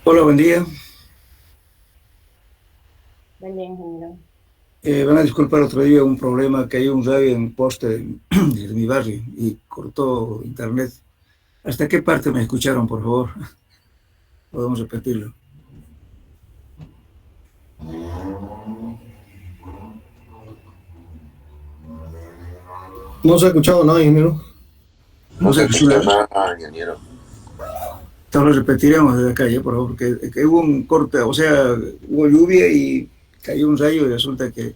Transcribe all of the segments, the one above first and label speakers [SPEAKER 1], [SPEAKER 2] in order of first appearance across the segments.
[SPEAKER 1] Hola, buen día.
[SPEAKER 2] Buen día, ingeniero.
[SPEAKER 1] Van a disculpar, otro día un problema, que hay un radio en un poste de mi barrio y cortó internet. ¿Hasta qué parte me escucharon, por favor? Podemos repetirlo.
[SPEAKER 3] No se ha escuchado nada, ingeniero.
[SPEAKER 1] No
[SPEAKER 4] No se
[SPEAKER 1] sé,
[SPEAKER 4] escucha nada, ingeniero.
[SPEAKER 1] entonces lo repetiremos desde acá, por favor, que hubo un corte, o sea, hubo lluvia y cayó un rayo y resulta que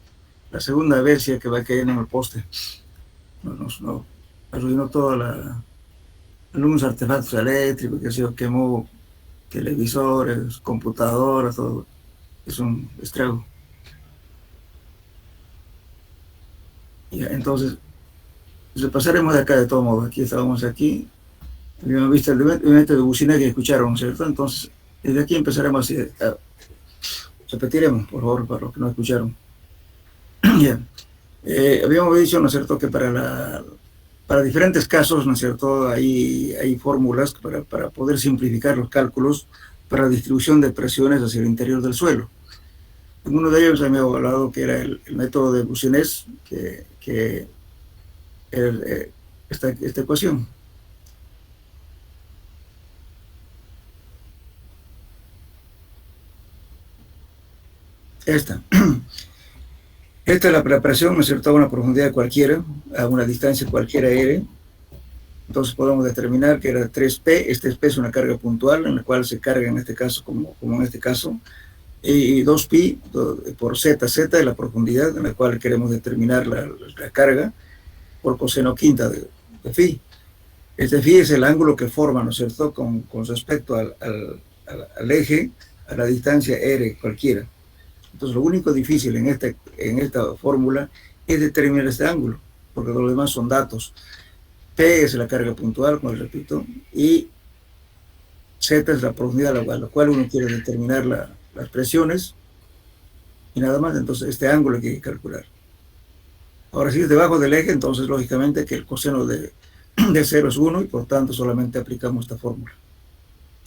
[SPEAKER 1] la segunda vez ya que va cayendo en el poste, no, arruinó toda algunos artefactos eléctricos, que se quemó televisores, computadoras, todo. Es un estrago. Ya, entonces, pasaremos de acá de todo modo. Aquí estábamos aquí. Habíamos visto el evento de Bucina que escucharon, ¿cierto? Entonces, desde aquí empezaremos a repetiremos, por favor, para los que no escucharon. Ya. Habíamos dicho, ¿no es cierto?, que para diferentes casos, ¿no es cierto?, hay fórmulas para poder simplificar los cálculos para la distribución de presiones hacia el interior del suelo. En uno de ellos me había hablado que era el método de Boussinesq, que esta ecuación. Esta. Esta es la presión, ¿no es cierto?, a una profundidad cualquiera, a una distancia cualquiera R. Entonces podemos determinar que era 3P. Este P es una carga puntual en la cual se carga en este caso, como en este caso, y 2pi por z. Z es la profundidad en la cual queremos determinar la carga por coseno quinta de phi. Este phi es el ángulo que forma, ¿no es cierto?, con respecto al eje, a la distancia r cualquiera. Entonces, lo único difícil en esta fórmula es determinar este ángulo, porque lo demás son datos. P es la carga puntual, como les repito, y Z es la profundidad a la cual uno quiere determinar las presiones, y nada más. Entonces, este ángulo que hay que calcular. Ahora, si es debajo del eje, entonces, lógicamente, que el coseno de 0 es 1, y por tanto, solamente aplicamos esta fórmula.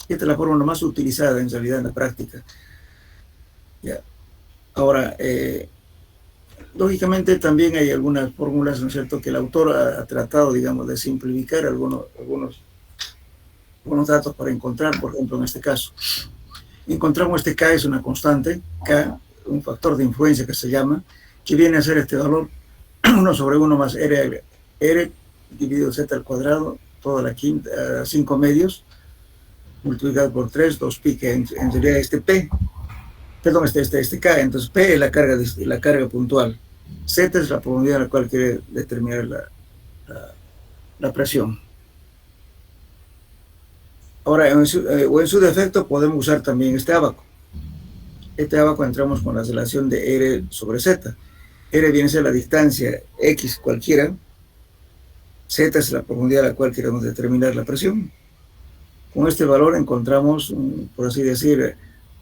[SPEAKER 1] Esta es la fórmula más utilizada, en realidad, en la práctica. Ya. Ahora, lógicamente también hay algunas fórmulas, ¿no es cierto?, que el autor ha tratado, digamos, de simplificar algunos datos para encontrar, por ejemplo, en este caso. Encontramos este K es una constante, K, un factor de influencia que se llama, que viene a ser este valor 1 sobre 1 más R dividido Z al cuadrado, toda la quinta, 5 medios, multiplicado por 3, 2pi, que en realidad este P, perdón, este K. Entonces P es la carga puntual, Z es la profundidad en la cual quiere determinar la presión. Ahora, en su defecto, podemos usar también este ábaco. Este ábaco entramos con la relación de R sobre Z. R viene a ser la distancia X cualquiera, Z es la profundidad a la cual queremos determinar la presión. Con este valor encontramos, por así decir,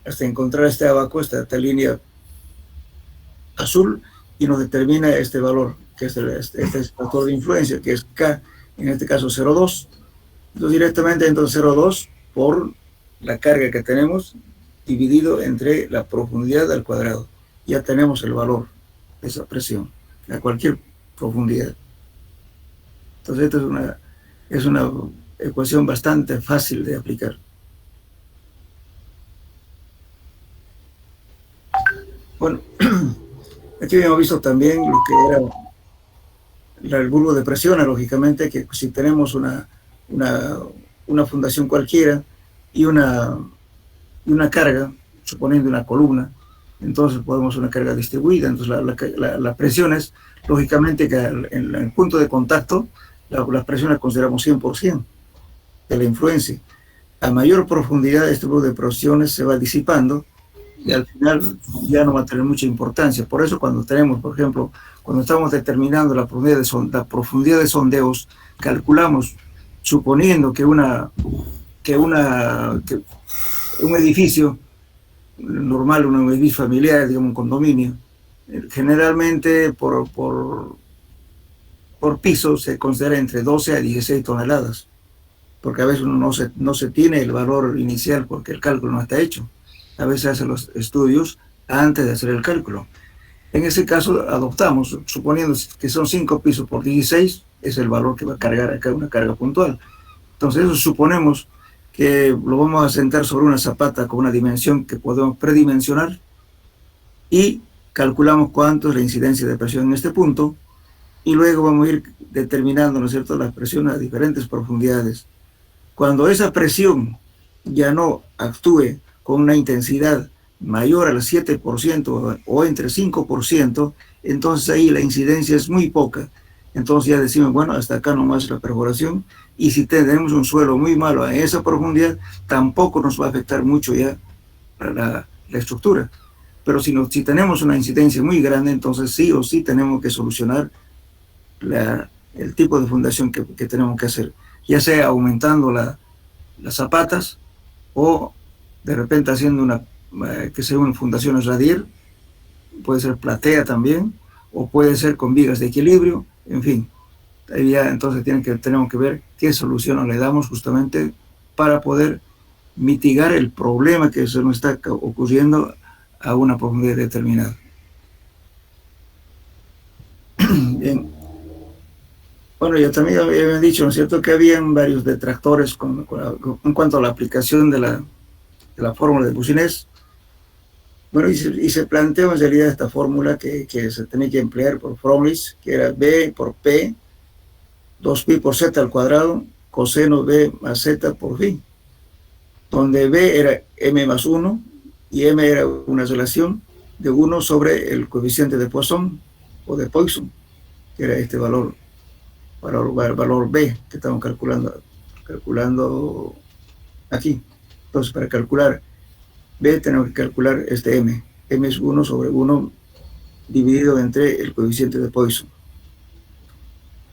[SPEAKER 1] hasta encontrar este ábaco, esta línea azul, y nos determina este valor, que es este factor de influencia, que es K, en este caso 0,2. Entonces directamente entonces 0,2 por la carga que tenemos dividido entre la profundidad al cuadrado. Ya tenemos el valor de esa presión a cualquier profundidad. Entonces esta es una ecuación bastante fácil de aplicar. Bueno, aquí habíamos visto también lo que era el bulbo de presión, lógicamente, que si tenemos una fundación cualquiera y una carga, suponiendo una columna, entonces podemos una carga distribuida. Entonces las presiones, lógicamente, que en el punto de contacto, las presiones consideramos 100% de la influencia. A mayor profundidad, este grupo de presiones se va disipando y al final ya no va a tener mucha importancia. Por eso cuando tenemos, por ejemplo, cuando estamos determinando la profundidad de sondeos, calculamos, suponiendo que un edificio normal, un edificio familiar, digamos un condominio, generalmente por piso se considera entre 12 a 16 toneladas, porque a veces uno no se tiene el valor inicial porque el cálculo no está hecho. A veces hacen los estudios antes de hacer el cálculo. En ese caso adoptamos, suponiendo que son 5 pisos por 16, es el valor que va a cargar acá una carga puntual. Entonces eso suponemos que lo vamos a sentar sobre una zapata con una dimensión que podemos predimensionar y calculamos cuánto es la incidencia de presión en este punto y luego vamos a ir determinando, ¿no es cierto?, las presiones a diferentes profundidades. Cuando esa presión ya no actúe con una intensidad mayor al 7% o entre 5%, entonces ahí la incidencia es muy poca. Entonces ya decimos, bueno, hasta acá nomás la perforación, y si tenemos un suelo muy malo a esa profundidad, tampoco nos va a afectar mucho ya la estructura. Pero si tenemos una incidencia muy grande, entonces sí o sí tenemos que solucionar el tipo de fundación que tenemos que hacer, ya sea aumentando las zapatas o de repente haciendo que sean fundaciones radier, puede ser platea también, o puede ser con vigas de equilibrio, en fin. Ahí ya entonces tenemos que ver qué solución le damos justamente para poder mitigar el problema que se nos está ocurriendo a una profundidad determinada. Bien. Bueno, ya también habían dicho, ¿no es cierto?, que habían varios detractores en cuanto a la aplicación de la fórmula de Boussinesq. Bueno, y se planteó en realidad esta fórmula que se tenía que emplear por Fromlich, que era B por P, 2pi por z al cuadrado, coseno B más z por phi, donde B era m más 1 y m era una relación de 1 sobre el coeficiente de Poisson o de Poisson, que era este valor B que estamos calculando aquí. Entonces, para calcular B tenemos que calcular este m. M es 1 sobre 1 dividido entre el coeficiente de Poisson.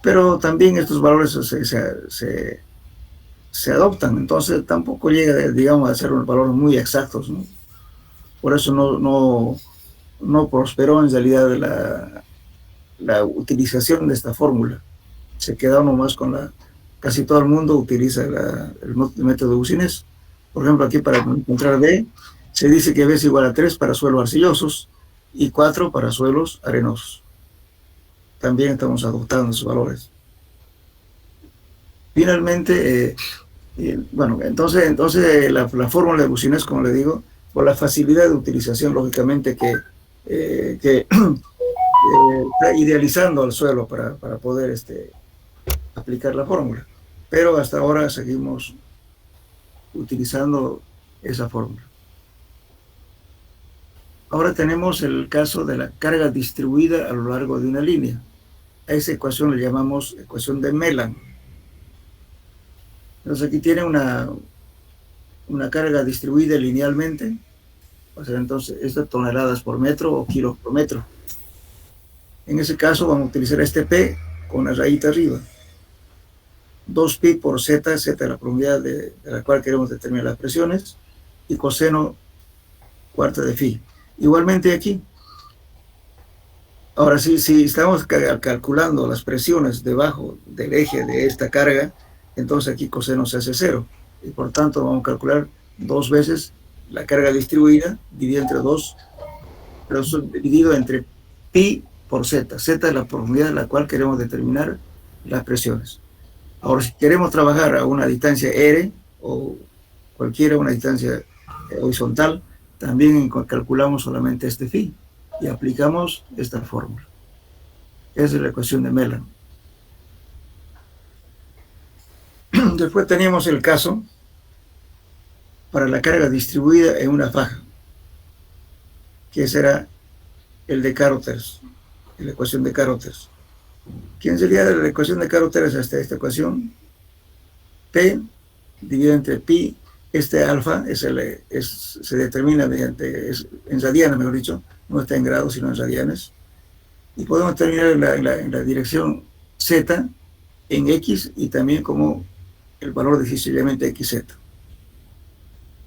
[SPEAKER 1] Pero también estos valores se adoptan, entonces tampoco llega, digamos, a ser unos valores muy exactos, ¿no? Por eso no prosperó en realidad la utilización de esta fórmula. Se queda nomás con casi todo el mundo utiliza el método de Boussinesq. Por ejemplo, aquí para encontrar B, se dice que B es igual a 3 para suelos arcillosos y 4 para suelos arenosos. También estamos adoptando esos valores. Finalmente, bueno, entonces la fórmula de Boussinesq, como le digo, por la facilidad de utilización, lógicamente, que está idealizando al suelo para poder aplicar la fórmula. Pero hasta ahora seguimos utilizando esa fórmula. Ahora tenemos el caso de la carga distribuida a lo largo de una línea. A esa ecuación le llamamos ecuación de Melan. Entonces aquí tiene una carga distribuida linealmente, o sea, entonces estas toneladas por metro o kilos por metro. En ese caso vamos a utilizar este P con la rayita arriba. 2pi por z es la profundidad de la cual queremos determinar las presiones, y coseno cuarta de phi. Igualmente aquí. Ahora, si estamos calculando las presiones debajo del eje de esta carga, entonces aquí coseno se hace 0. Y por tanto vamos a calcular 2 veces la carga distribuida, dividido entre pi por z. Z es la profundidad en la cual queremos determinar las presiones. Ahora, si queremos trabajar a una distancia r o una distancia horizontal, también calculamos solamente este phi y aplicamos esta fórmula. Esa es la ecuación de Melan. Después teníamos el caso para la carga distribuida en una faja, que será el de Carothers, la ecuación de Carothers. ¿Quién sería la ecuación de Carothers hasta esta ecuación? P dividido entre pi, alfa se determina mediante, en radianes, mejor dicho, no está en grados, sino en radianes. Y podemos terminar en la dirección z en x y también como el valor decisivamente xz.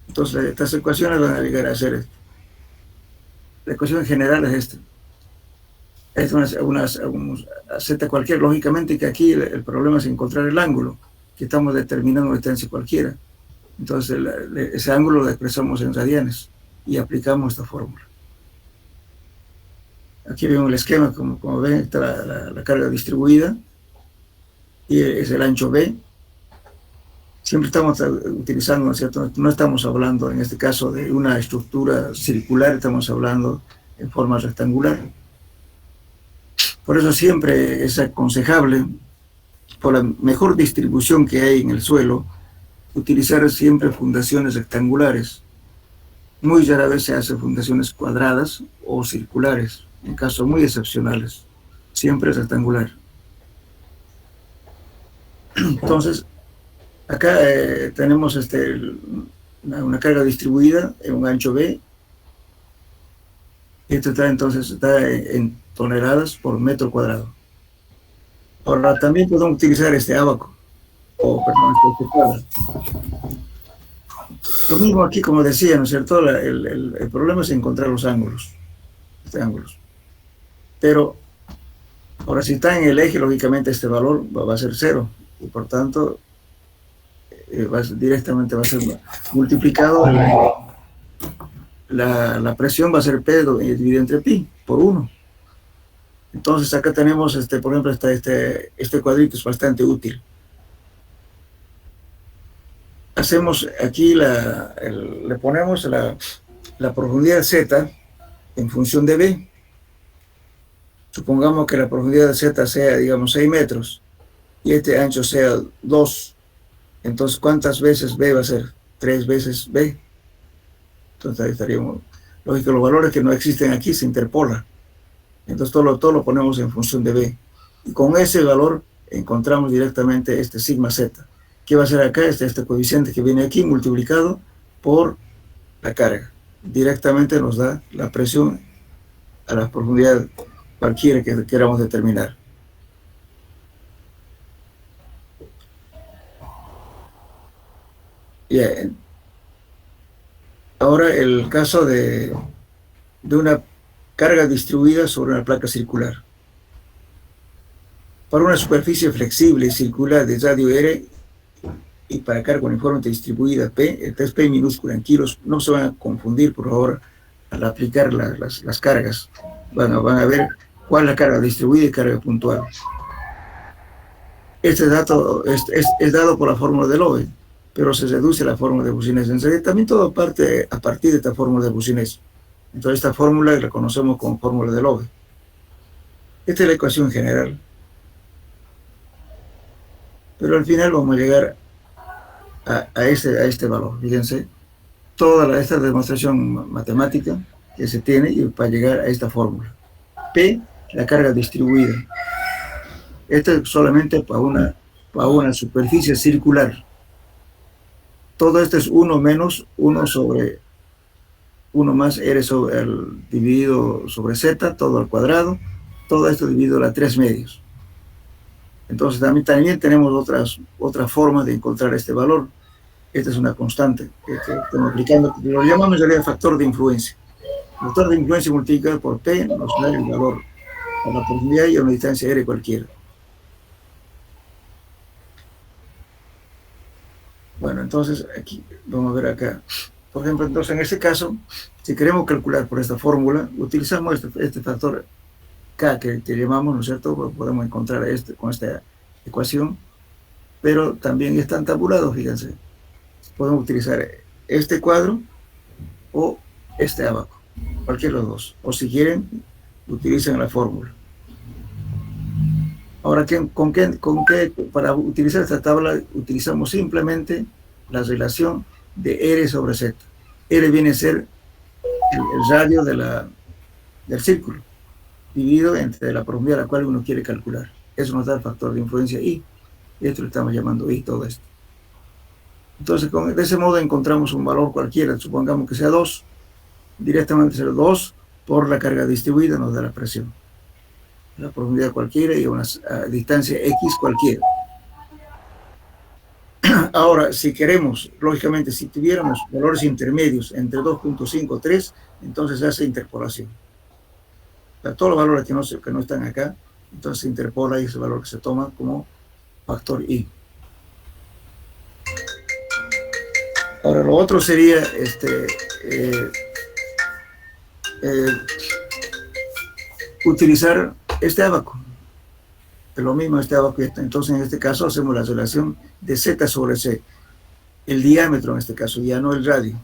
[SPEAKER 1] Entonces, estas ecuaciones van a llegar a ser esto. La ecuación general es esta. Es una z cualquiera, lógicamente que aquí el problema es encontrar el ángulo, que estamos determinando una distancia cualquiera. Entonces, ese ángulo lo expresamos en radianes y aplicamos esta fórmula. Aquí vemos el esquema, como ven, está la carga distribuida y es el ancho B. Siempre estamos utilizando, ¿no es cierto? No estamos hablando en este caso de una estructura circular, estamos hablando en forma rectangular. Por eso siempre es aconsejable, por la mejor distribución que hay en el suelo, utilizar siempre fundaciones rectangulares. Muy rara vez se hace fundaciones cuadradas o circulares, en casos muy excepcionales. Siempre es rectangular. Entonces, acá tenemos una carga distribuida en un ancho B. Esto está en toneladas por metro cuadrado. Ahora, también podemos utilizar este ábaco, este cuadro. Lo mismo aquí, como decía, ¿no es cierto? El problema es encontrar los ángulos. Pero, ahora, si está en el eje, lógicamente este valor va a ser 0. Y por tanto, directamente va a ser multiplicado. La presión va a ser P dividido entre pi por 1. Entonces acá tenemos, por ejemplo, este cuadrito es bastante útil. Hacemos aquí, le ponemos la profundidad Z en función de B. Supongamos que la profundidad de Z sea, digamos, 6 metros y este ancho sea 2. Entonces, ¿cuántas veces B va a ser? 3 veces B. Entonces ahí estaríamos. Lógico, los valores que no existen aquí se interpolan. Entonces todo lo ponemos en función de B. Y con ese valor encontramos directamente este sigma Z. ¿Qué va a ser acá? Este coeficiente que viene aquí multiplicado por la carga. Directamente nos da la presión a la profundidad cualquiera que queramos determinar. Bien. Ahora el caso de una carga distribuida sobre una placa circular. Para una superficie flexible y circular de radio R y para carga uniformemente distribuida P, el test P minúscula en kilos, no se van a confundir, por favor, al aplicar las cargas. Van a ver cuál es la carga distribuida y carga puntual. Este dato es dado por la fórmula de Lowe, pero se reduce a la fórmula de Boussinesq. En realidad, también todo parte a partir de esta fórmula de Boussinesq. Entonces, esta fórmula la conocemos como fórmula de Lowe. Esta es la ecuación general. Pero al final vamos a llegar a este valor. Fíjense, toda esta demostración matemática que se tiene y para llegar a esta fórmula. P, la carga distribuida. Esto es solamente para una superficie circular. Todo esto es 1 menos 1 sobre 1 más R dividido sobre Z, todo al cuadrado. Todo esto dividido a 3 medios. Entonces también tenemos otras formas de encontrar este valor. Esta es una constante que estamos aplicando, lo llamamos en realidad factor de influencia. El factor de influencia multiplicado por P nos da el valor a la profundidad y a una distancia R cualquiera. Bueno, entonces aquí vamos a ver acá. Por ejemplo, entonces en este caso, si queremos calcular por esta fórmula, utilizamos este factor K que llamamos, ¿no es cierto? Podemos encontrar con esta ecuación, pero también están tabulados, fíjense. Podemos utilizar este cuadro o este abaco, cualquiera de los dos. O si quieren, utilizan la fórmula. Ahora, para utilizar esta tabla utilizamos simplemente la relación de R sobre Z. R viene a ser el radio del círculo, dividido entre la profundidad a la cual uno quiere calcular. Eso nos da el factor de influencia I. Esto le estamos llamando I, todo esto. Entonces, de ese modo encontramos un valor cualquiera, supongamos que sea 2, directamente ser 2 por la carga distribuida nos da la presión. La profundidad cualquiera y una distancia X cualquiera. Ahora, si queremos, lógicamente, si tuviéramos valores intermedios entre 2.5 y 3, entonces se hace interpolación. Para todos los valores que no están acá, entonces se interpola y ese valor que se toma como factor I. Ahora, lo otro sería utilizar este ábaco. Es lo mismo este ábaco. Entonces, en este caso, hacemos la relación de Z sobre C. El diámetro, en este caso, ya no el radio.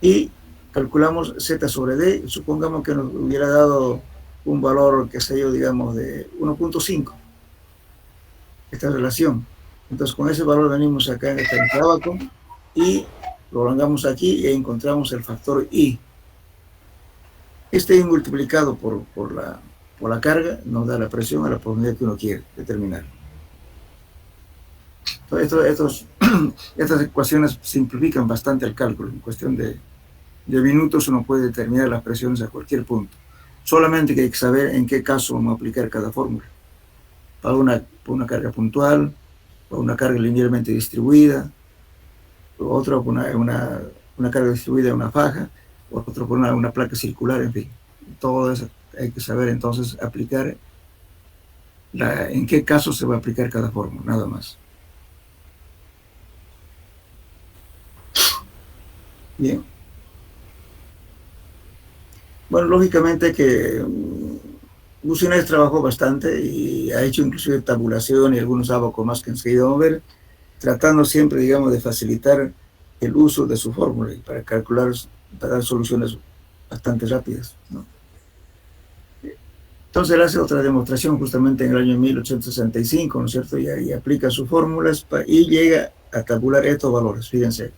[SPEAKER 1] Y calculamos Z sobre D. Supongamos que nos hubiera dado un valor, qué sé yo, digamos, de 1.5. Esta relación. Entonces, con ese valor venimos acá en este ábaco y lo prolongamos aquí y encontramos el factor I. Este I multiplicado por la carga nos da la presión a la profundidad que uno quiere determinar. Entonces, estas ecuaciones simplifican bastante el cálculo. En cuestión de minutos uno puede determinar las presiones a cualquier punto. Solamente que hay que saber en qué caso vamos a aplicar cada fórmula. Para una carga puntual, para una carga linealmente distribuida, otro por una carga distribuida en una faja, otro por una placa circular, en fin. Todo eso hay que saber entonces aplicar, en qué caso se va a aplicar cada fórmula, nada más. Bien. Bueno, lógicamente que Bucinés trabajó bastante y ha hecho inclusive tabulación y algunos ábacos más que enseguida vamos a ver, tratando siempre, digamos, de facilitar el uso de su fórmula y para calcular, para dar soluciones bastante rápidas, ¿no? Entonces él hace otra demostración justamente en el año 1865, ¿no es cierto? Y aplica sus fórmulas y llega a tabular estos valores. Fíjense,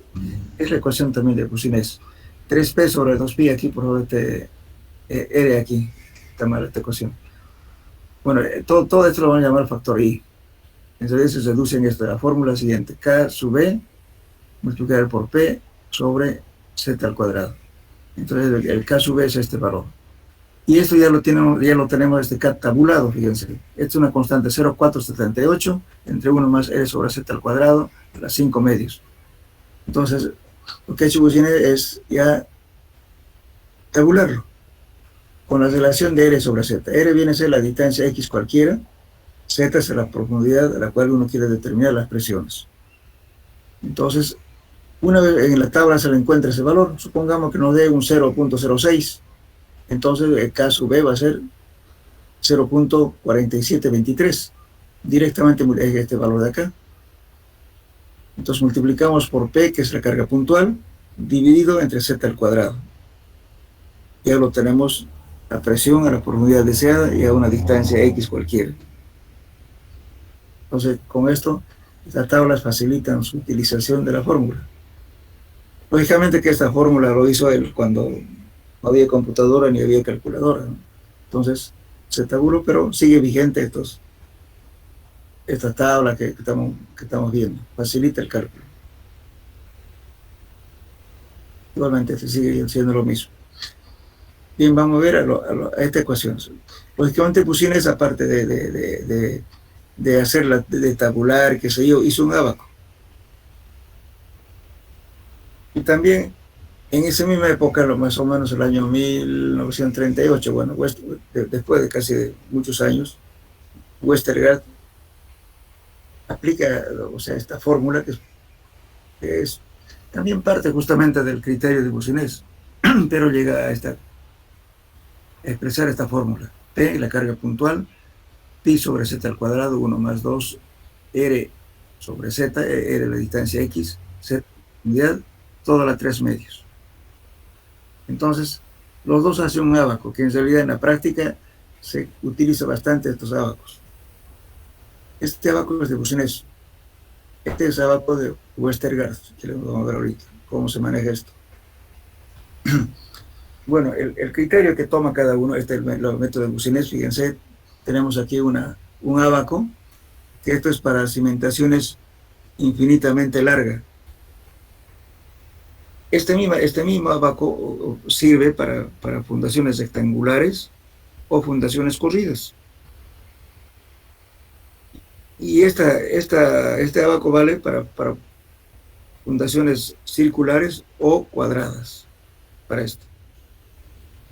[SPEAKER 1] es la ecuación también de Bucinés. 3P sobre 2Pi, aquí por favor, R aquí, está mal esta ecuación. Bueno, todo esto lo van a llamar factor I. Entonces se reduce en esto, la fórmula siguiente, K sub B multiplicado por P sobre Z al cuadrado. Entonces el K sub B es este valor. Y esto ya lo tenemos este K tabulado, fíjense. Esta es una constante 0,478 entre 1 más R sobre Z al cuadrado a las 5 medios. Entonces, lo que ha hecho Bucinés es ya tabularlo con la relación de R sobre Z. R viene a ser la distancia X cualquiera, Z es la profundidad a la cual uno quiere determinar las presiones. Entonces, una vez en la tabla se le encuentra ese valor, supongamos que nos dé un 0.06, entonces el K sub B va a ser 0.4723, directamente es este valor de acá. Entonces multiplicamos por P, que es la carga puntual, dividido entre Z al cuadrado. Ya lo tenemos la presión a la profundidad deseada y a una distancia X cualquiera. Entonces, con esto, estas tablas facilitan su utilización de la fórmula. Lógicamente que esta fórmula lo hizo él cuando no había computadora ni había calculadora, ¿no? Entonces, se tabuló, pero sigue vigente esta tabla que estamos viendo. Facilita el cálculo. Igualmente, se sigue siendo lo mismo. Bien, vamos a ver a esta ecuación. Lógicamente, Bucinés, esa parte de hacerla, de tabular, qué sé yo, hizo un ábaco. Y también, en esa misma época, más o menos el año 1938, bueno, después de casi muchos años, Westergaard aplica, o sea, esta fórmula que es también parte justamente del criterio de Bucinés, pero llega a expresar esta fórmula. P, la carga puntual, pi sobre z al cuadrado, 1 más 2, r sobre z, r la distancia x, z unidad, toda la 3 medios. Entonces, los dos hacen un ábaco, que en realidad en la práctica se utiliza bastante estos abacos. Este abaco es de Business. Este es abaco de Westergaard, que le vamos a ver ahorita, cómo se maneja esto. Bueno, el criterio que toma cada uno, este es el método de Business, fíjense, tenemos aquí un abaco, que esto es para cimentaciones infinitamente largas. Este mismo abaco sirve para fundaciones rectangulares o fundaciones corridas. Y este abaco vale para fundaciones circulares o cuadradas, para esto.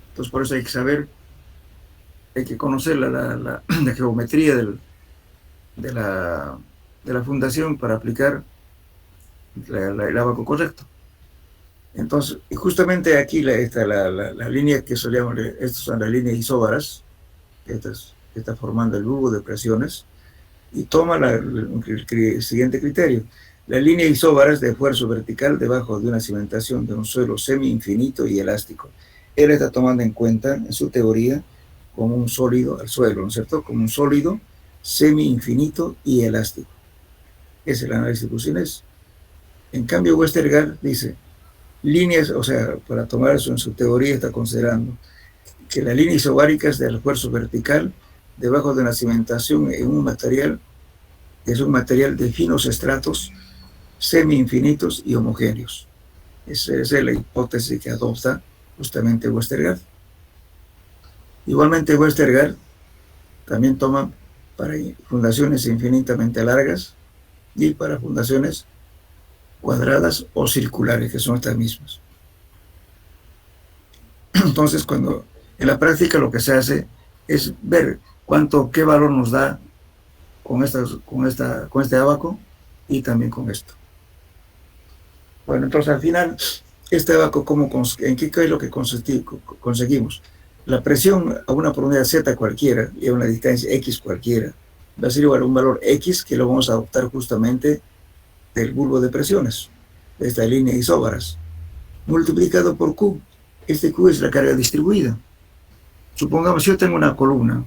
[SPEAKER 1] Entonces, por eso hay que saber, hay que conocer la geometría de la fundación para aplicar el abaco correcto. Entonces, y justamente aquí la línea que solíamos, estas son las líneas isóbaras, que está formando el bulbo de presiones, y toma el siguiente criterio. La línea isóbaras de esfuerzo vertical debajo de una cimentación de un suelo semi-infinito y elástico. Él está tomando en cuenta, en su teoría, como un sólido al suelo, ¿no es cierto? Como un sólido semi-infinito y elástico. Es el análisis de Business. En cambio, Westergaard dice, líneas, o sea, para tomar eso en su teoría está considerando que las líneas isobáricas del esfuerzo vertical debajo de una cimentación en un material es un material de finos estratos semi-infinitos y homogéneos. Esa es la hipótesis que adopta justamente Westergaard. Igualmente Westergaard también toma para fundaciones infinitamente largas y para fundaciones cuadradas o circulares, que son estas mismas. Entonces, cuando en la práctica lo que se hace es ver qué valor nos da con este abaco y también con esto. Bueno, entonces al final, este abaco, ¿en qué es lo que conseguimos? La presión a una profundidad Z cualquiera y a una distancia X cualquiera va a ser igual a un valor X que lo vamos a adoptar justamente del bulbo de presiones, de esta línea isóbaras, multiplicado por Q. Este Q es la carga distribuida. Supongamos yo tengo una columna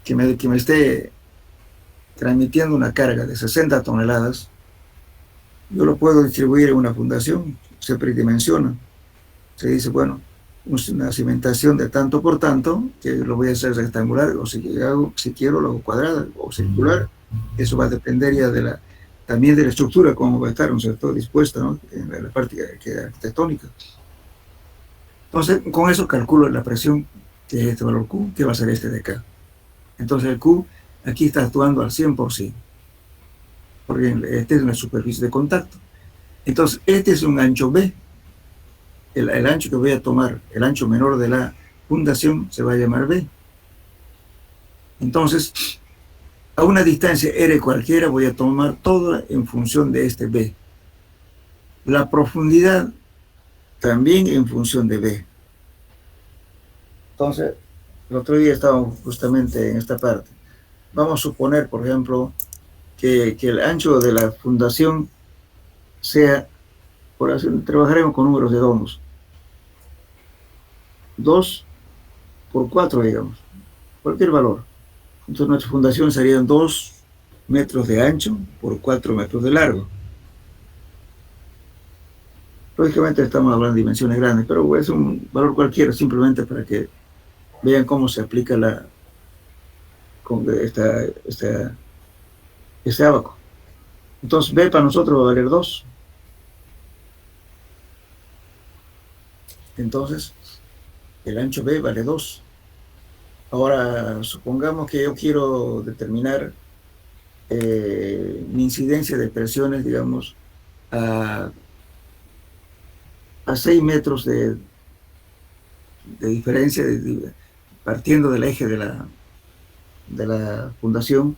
[SPEAKER 1] que me esté transmitiendo una carga de 60 toneladas, yo lo puedo distribuir en una fundación, se predimensiona. Se dice, bueno, una cimentación de tanto por tanto, que lo voy a hacer rectangular, o si quiero lo hago cuadrada o circular. Eso va a depender ya también de la estructura, cómo va a estar, ¿no es cierto?, dispuesta, ¿no?, en la parte arquitectónica. Entonces, con eso calculo la presión, que es este valor Q, que va a ser este de acá. Entonces el Q aquí está actuando al 100%, porque este es una superficie de contacto. Entonces, este es un ancho B. El ancho que voy a tomar, el ancho menor de la fundación, se va a llamar B. Entonces, a una distancia R cualquiera voy a tomar todo en función de este B. La profundidad también en función de B. Entonces, el otro día estábamos justamente en esta parte. Vamos a suponer, por ejemplo, que el ancho de la fundación sea, por así, trabajaremos con números redondos, 2 por 4, digamos, cualquier valor. Entonces nuestra fundación serían 2 metros de ancho por 4 metros de largo. Lógicamente estamos hablando de dimensiones grandes, pero es un valor cualquiera, simplemente para que vean cómo se aplica este abaco. Entonces B para nosotros va a valer 2. Entonces el ancho B vale 2. Ahora supongamos que yo quiero determinar mi incidencia de presiones, digamos, a 6 metros de diferencia, partiendo del eje de la fundación,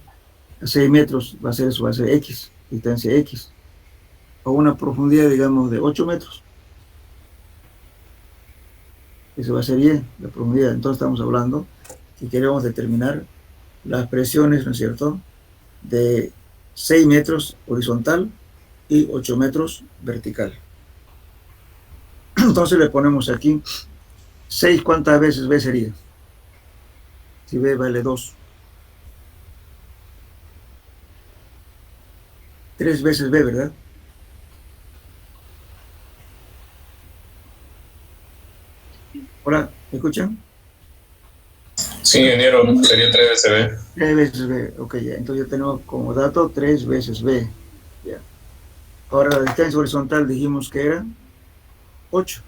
[SPEAKER 1] a 6 metros va a ser X, distancia X, a una profundidad, digamos, de 8 metros. Eso va a ser Y, la profundidad. Entonces estamos hablando que queremos determinar las presiones, ¿no es cierto?, de 6 metros horizontal y 8 metros vertical. Entonces le ponemos aquí 6, ¿cuántas veces B sería? Si B vale 2. 3 veces B, ¿verdad? Hola, ¿me escuchan?
[SPEAKER 4] Sí, ingeniero, sería 3 veces B.
[SPEAKER 1] 3 veces B, ok, ya. Entonces ya tenemos como dato 3 veces B. Ya. Ahora la distancia horizontal dijimos que era 8.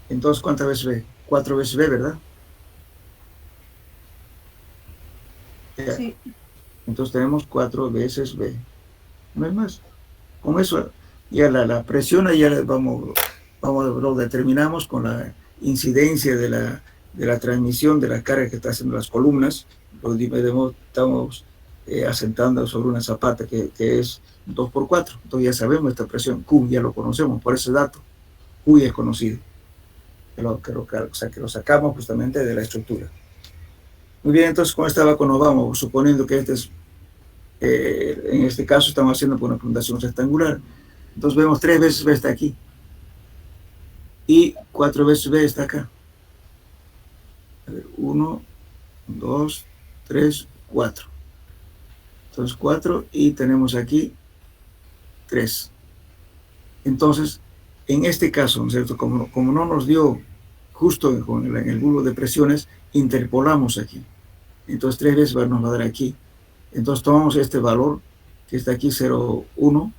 [SPEAKER 1] Entonces, ¿cuántas veces B? 4 veces B, ¿verdad? Ya.
[SPEAKER 2] Sí.
[SPEAKER 1] Entonces tenemos 4 veces B. No es más. Con eso ya la presión ya lo determinamos con la incidencia de la transmisión de la carga que está haciendo las columnas. Estamos asentando sobre una zapata que es 2 por 4. Entonces ya sabemos esta presión. Q ya lo conocemos por ese dato. Q ya es conocido. Que lo sacamos justamente de la estructura. Muy bien, entonces con esta vaca nos vamos, suponiendo que en este caso estamos haciendo por una fundación rectangular. Entonces vemos 3 veces B está aquí. Y 4 veces B está acá. 1, 2, 3, 4. Entonces 4 y tenemos aquí 3. Entonces, en este caso, ¿no es cierto? Como no nos dio justo en el bulbo de presiones, interpolamos aquí. Entonces 3 veces nos va a dar aquí. Entonces tomamos este valor que está aquí, 0,1.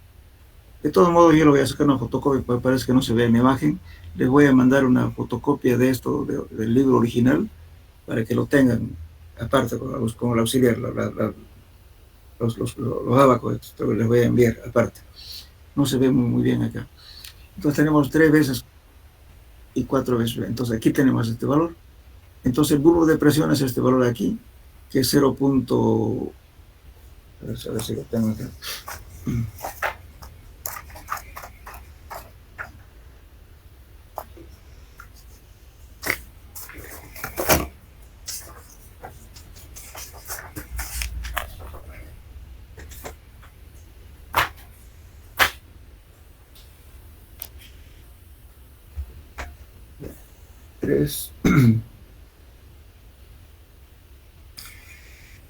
[SPEAKER 1] De todos modos, yo lo voy a sacar una fotocopia, porque parece que no se ve en la imagen. Les voy a mandar una fotocopia de esto, del libro original, para que lo tengan, aparte, con el auxiliar, los abacos, les voy a enviar aparte. No se ve muy bien acá. Entonces tenemos 3 veces y 4 veces. Entonces aquí tenemos este valor. Entonces el bulbo de presión es este valor de aquí, que es 0. A ver si lo tengo acá.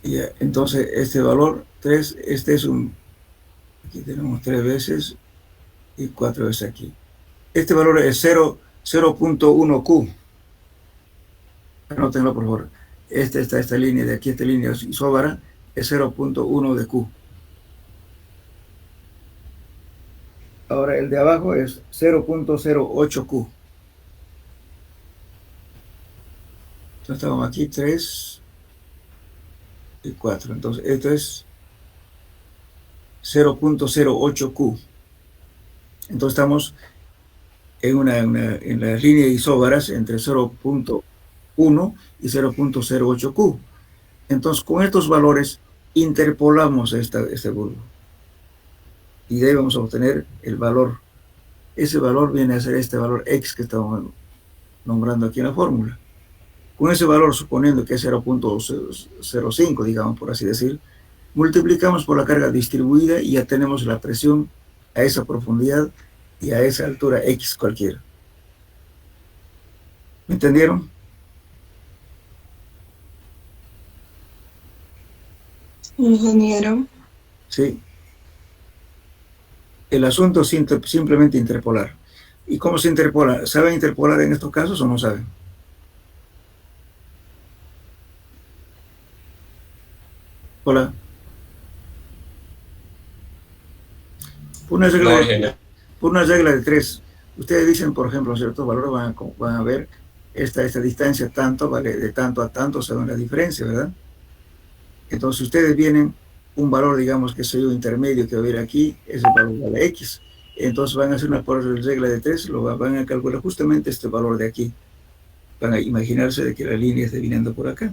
[SPEAKER 1] Ya, entonces este valor 3, este es aquí tenemos 3 veces y 4 veces aquí. Este valor es 0.1 Q. Anótenlo por favor. Esta línea de aquí, esta línea isóbara, es 0.1 de Q. Ahora el de abajo es 0.08 Q. Entonces estamos aquí 3 y 4. Entonces esto es 0.08 Q. Entonces estamos en las líneas isóbaras entre 0.1 y 0.08 Q. Entonces con estos valores interpolamos este bulbo. Y de ahí vamos a obtener el valor. Ese valor viene a ser este valor X que estamos nombrando aquí en la fórmula. Con ese valor, suponiendo que es 0.05, digamos, por así decir, multiplicamos por la carga distribuida y ya tenemos la presión a esa profundidad y a esa altura X cualquiera. ¿Me entendieron?
[SPEAKER 5] Ingeniero.
[SPEAKER 1] Sí. El asunto es simplemente interpolar. ¿Y cómo se interpola? ¿Saben interpolar en estos casos o no saben? Hola. Por una regla de 3. Ustedes dicen, por ejemplo, ciertos valores van a ver esta distancia tanto, vale, de tanto a tanto, saben la diferencia, ¿verdad? Entonces, ustedes vienen un valor, digamos, que soy un intermedio que va a ver aquí, ese valor vale X. Entonces van a hacer una regla de 3, van a calcular justamente este valor de aquí. Van a imaginarse de que la línea está viniendo por acá.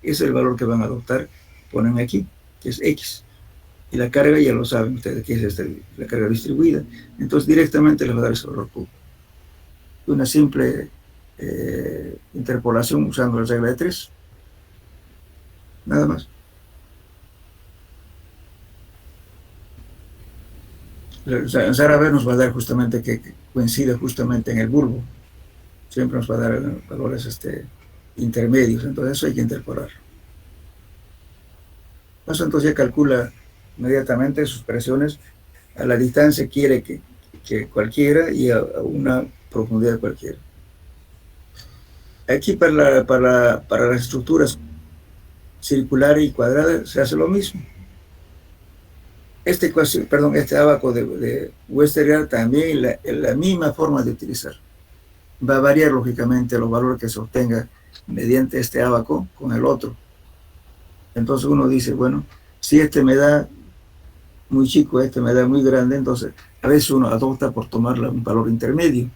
[SPEAKER 1] Ese es el valor que van a adoptar, ponen aquí, que es X. Y la carga ya lo saben ustedes, que es la carga distribuida. Entonces directamente les va a dar ese valor Q. Una simple interpolación usando la regla de 3. Nada más. Sara B nos va a dar justamente que coincide justamente en el bulbo. Siempre nos va a dar valores intermedios, entonces eso hay que interpolar. Eso entonces ya calcula inmediatamente sus presiones a la distancia quiere que cualquiera y a una profundidad cualquiera. Aquí para las estructuras circulares y cuadradas se hace lo mismo. Este ábaco de Westergaard también la misma forma de utilizar. Va a variar lógicamente los valores que se obtenga mediante este ábaco con el otro. Entonces uno dice, bueno, si este me da muy chico, este me da muy grande, entonces a veces uno adopta por tomar un valor intermedio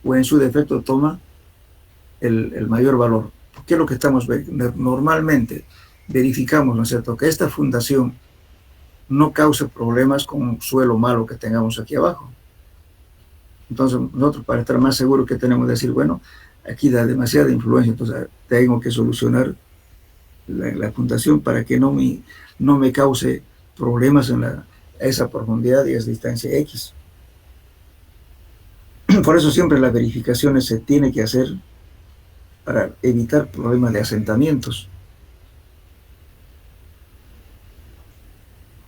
[SPEAKER 1] o en su defecto toma el mayor valor. ¿Qué es lo que estamos viendo? Normalmente verificamos, ¿no es cierto?, que esta fundación no cause problemas con un suelo malo que tengamos aquí abajo. Entonces nosotros, para estar más seguros, que tenemos que decir, bueno, aquí da demasiada influencia, entonces tengo que solucionar la fundación para que no me cause problemas a esa profundidad y a esa distancia X. Por eso siempre las verificaciones se tienen que hacer para evitar problemas de asentamientos.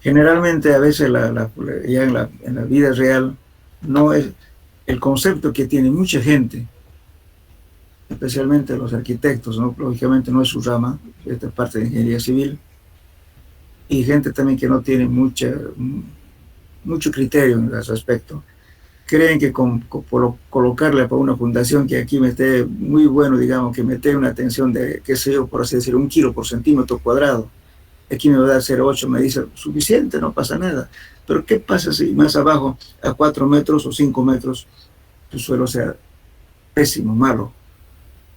[SPEAKER 1] Generalmente, a veces ya en la vida real, no es el concepto que tiene mucha gente, especialmente los arquitectos, ¿no? Lógicamente no es su rama, esta es parte de ingeniería civil, y gente también que no tiene mucho criterio en ese aspecto. Creen que por colocarle para una fundación que aquí me esté muy bueno, digamos, que me esté una tensión de, qué sé yo, por así decir, 1 kilo por centímetro cuadrado, aquí me va a dar 0,8, me dice, suficiente, no pasa nada. Pero ¿qué pasa si más abajo, a 4 metros o 5 metros, tu suelo sea pésimo, malo?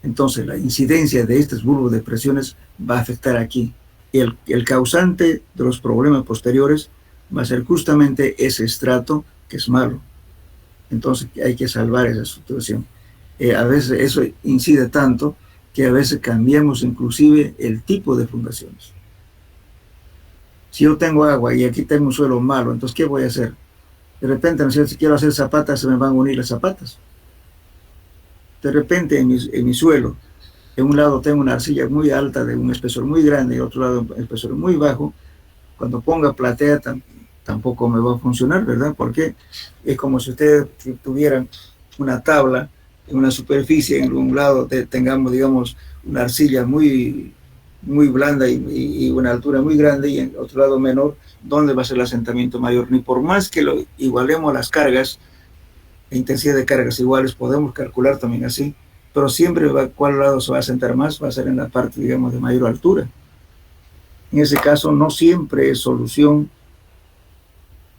[SPEAKER 1] Entonces la incidencia de estos bulbos de presiones va a afectar aquí. Y el causante de los problemas posteriores va a ser justamente ese estrato que es malo. Entonces hay que salvar esa situación. A veces eso incide tanto que a veces cambiamos inclusive el tipo de fundaciones. Si yo tengo agua y aquí tengo un suelo malo, entonces ¿qué voy a hacer? De repente, no sé, si quiero hacer zapatas, se me van a unir las zapatas. De repente en mi suelo, en un lado tengo una arcilla muy alta de un espesor muy grande y en otro lado un espesor muy bajo. Cuando ponga platea tampoco me va a funcionar, ¿verdad? Porque es como si ustedes tuvieran una tabla en una superficie, en un lado tengamos, digamos, una arcilla muy blanda y una altura muy grande, y en otro lado menor, ¿dónde va a ser el asentamiento mayor? Ni por más que lo igualemos a las cargas, la intensidad de cargas iguales, podemos calcular también así, pero siempre ¿cuál lado se va a asentar más? Va a ser en la parte, digamos, de mayor altura. En ese caso, no siempre es solución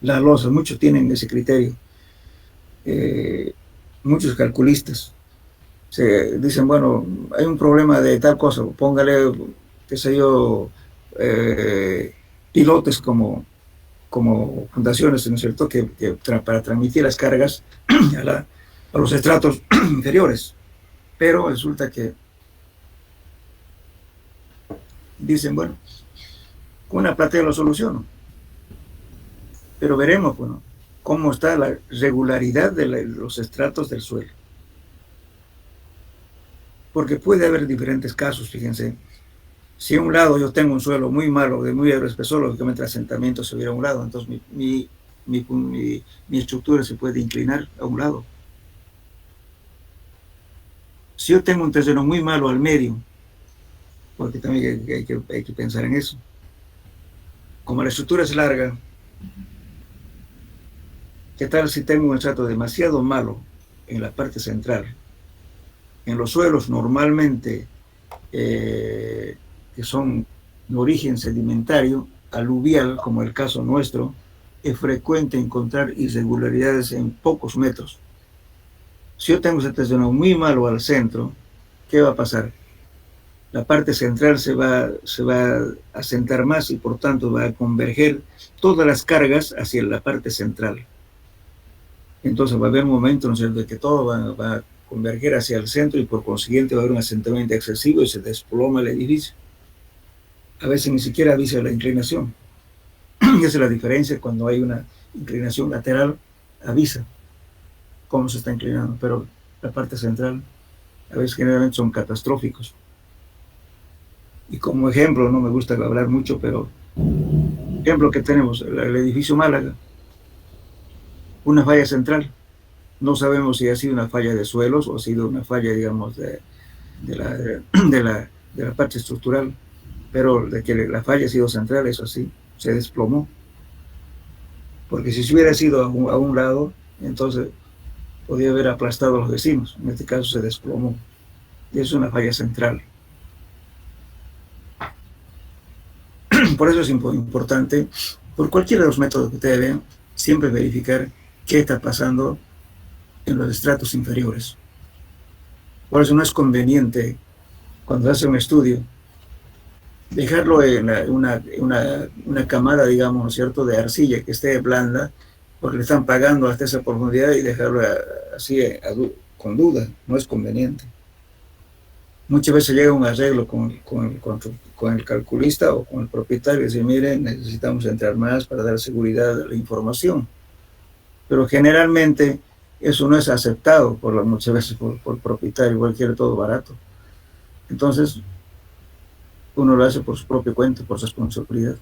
[SPEAKER 1] las losas, muchos tienen ese criterio, muchos calculistas se dicen, bueno, hay un problema de tal cosa, póngale, qué sé yo, pilotes como fundaciones, ¿no es cierto?, que para transmitir las cargas a los estratos inferiores. Pero resulta que dicen, bueno, con una platea lo soluciono. Pero veremos, bueno, cómo está la regularidad de los estratos del suelo. Porque puede haber diferentes casos, fíjense. Si a un lado yo tengo un suelo muy malo, de muy espesor, lógicamente el asentamiento se hubiera a un lado, entonces mi estructura se puede inclinar a un lado. Si yo tengo un terreno muy malo al medio, porque también hay que pensar en eso, como la estructura es larga, ¿qué tal si tengo un estrato demasiado malo en la parte central? En los suelos normalmente que son de origen sedimentario, aluvial, como el caso nuestro, es frecuente encontrar irregularidades en pocos metros. Si yo tengo ese terreno muy malo al centro, ¿qué va a pasar? La parte central se va a asentar más y por tanto va a converger todas las cargas hacia la parte central. Entonces va a haber un momento, ¿no es cierto?, de que todo va a converger hacia el centro y por consiguiente va a haber un asentamiento excesivo y se desploma el edificio. A veces ni siquiera avisa la inclinación. Esa es la diferencia: cuando hay una inclinación lateral, avisa cómo se está inclinando, pero la parte central a veces generalmente son catastróficos. Y como ejemplo, no me gusta hablar mucho, pero ejemplo que tenemos, el edificio Málaga, una falla central. No sabemos si ha sido una falla de suelos o ha sido una falla, digamos, de la parte estructural, pero de que la falla ha sido central, eso sí, se desplomó. Porque si se hubiera sido a un lado, entonces podía haber aplastado a los vecinos. En este caso se desplomó. Y es una falla central. Por eso es importante, por cualquiera de los métodos que ustedes vean, siempre verificar qué está pasando en los estratos inferiores. Por eso no es conveniente, cuando hace un estudio, dejarlo en una camada, digamos, ¿no es cierto?, de arcilla que esté blanda, porque le están pagando hasta esa profundidad, y dejarlo así con duda, no es conveniente. Muchas veces llega un arreglo con el calculista o con el propietario y dice, miren, necesitamos entrar más para dar seguridad a la información. Pero generalmente eso no es aceptado muchas veces por el propietario, igual quiere todo barato. Entonces, uno lo hace por su propia cuenta, por su responsabilidad.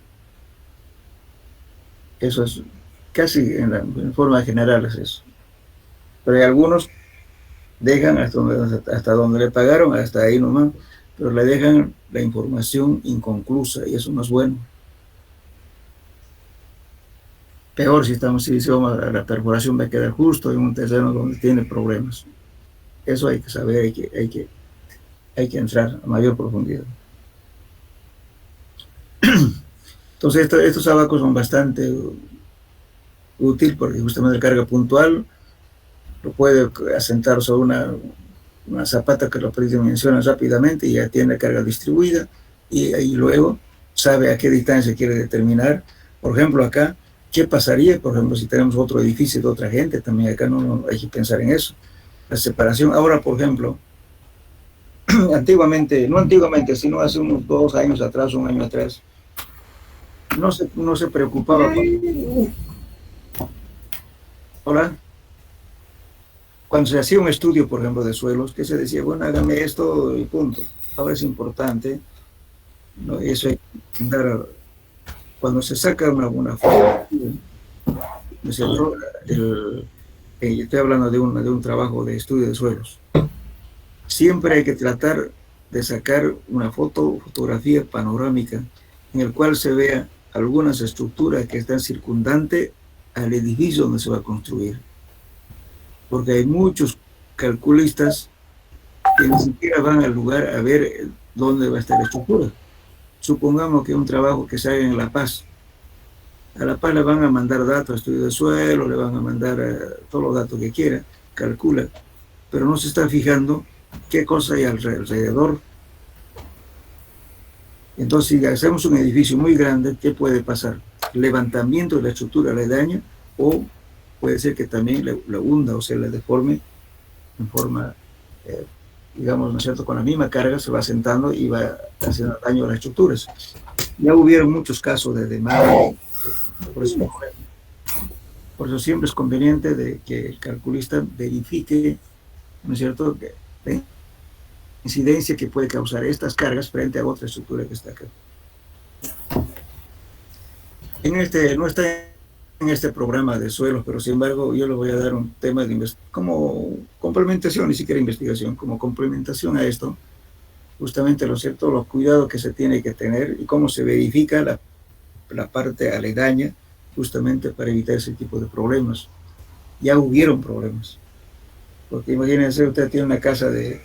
[SPEAKER 1] Eso es casi en forma general es eso. Pero hay algunos dejan hasta donde le pagaron, hasta ahí nomás, pero le dejan la información inconclusa y eso no es bueno. Peor si vamos la perforación va a quedar justo en un terreno donde tiene problemas. Eso hay que saber, hay que entrar a mayor profundidad. Entonces estos abacos son bastante útiles porque justamente la carga puntual lo puede asentar sobre una zapata que lo predimensiona rápidamente y ya tiene carga distribuida, y ahí luego sabe a qué distancia quiere determinar. Por ejemplo, acá, ¿qué pasaría, por ejemplo, si tenemos otro edificio de otra gente? También acá no hay que pensar en eso. La separación, ahora, por ejemplo, no antiguamente, sino hace unos 2 años atrás, 1 año atrás, no se preocupaba. Hola. Cuando se hacía un estudio, por ejemplo, de suelos, que se decía, bueno, hágame esto y punto. Ahora es importante, ¿no? Eso hay que dar, cuando se saca una foto, ¿no es cierto? Estoy hablando de un trabajo de estudio de suelos. Siempre hay que tratar de sacar una fotografía panorámica en el cual se vea algunas estructuras que están circundantes al edificio donde se va a construir. Porque hay muchos calculistas que ni siquiera van al lugar a ver dónde va a estar la estructura. Supongamos que un trabajo que se haga en La Paz. A La Paz le van a mandar datos, estudio de suelo, le van a mandar todos los datos que quiera, calcula, pero no se está fijando qué cosa hay alrededor. Entonces, si hacemos un edificio muy grande, ¿qué puede pasar? Levantamiento de la estructura le daña, o puede ser que también le hunda o se le deforme en forma, digamos, ¿no es cierto?, con la misma carga se va asentando y va haciendo daño a las estructuras. Ya hubieron muchos casos de demanda, por eso siempre es conveniente de que el calculista verifique, ¿no es cierto?, que la incidencia que puede causar estas cargas frente a otra estructura que está acá. No está en este programa de suelos, pero sin embargo yo le voy a dar un tema de como complementación, ni siquiera investigación, como complementación a esto, justamente los cuidados que se tiene que tener y cómo se verifica la parte aledaña, justamente para evitar ese tipo de problemas. Ya hubieron problemas, porque imagínense, usted tiene una casa de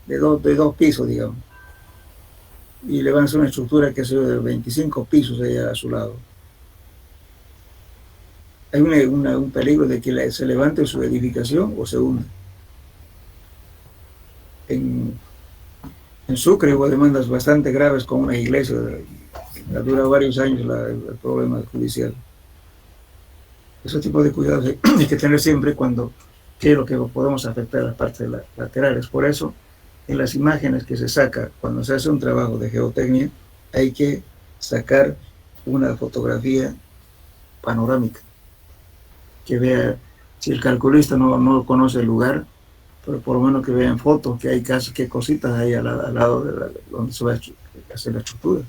[SPEAKER 1] 2 pisos, digamos, y le van a hacer una estructura que sea de 25 pisos allá a su lado. Hay un peligro de que se levante su edificación o se hunda. En Sucre hubo demandas bastante graves con una iglesia, ha durado varios años el problema judicial. Ese tipo de cuidados hay que tener siempre cuando quiero que podamos afectar las partes laterales. Por eso, en las imágenes que se saca cuando se hace un trabajo de geotecnia, hay que sacar una fotografía panorámica, que vea, si el calculista no conoce el lugar, pero por lo menos que vean fotos, que hay casos, que cositas ahí al lado de donde se va a hacer la estructura.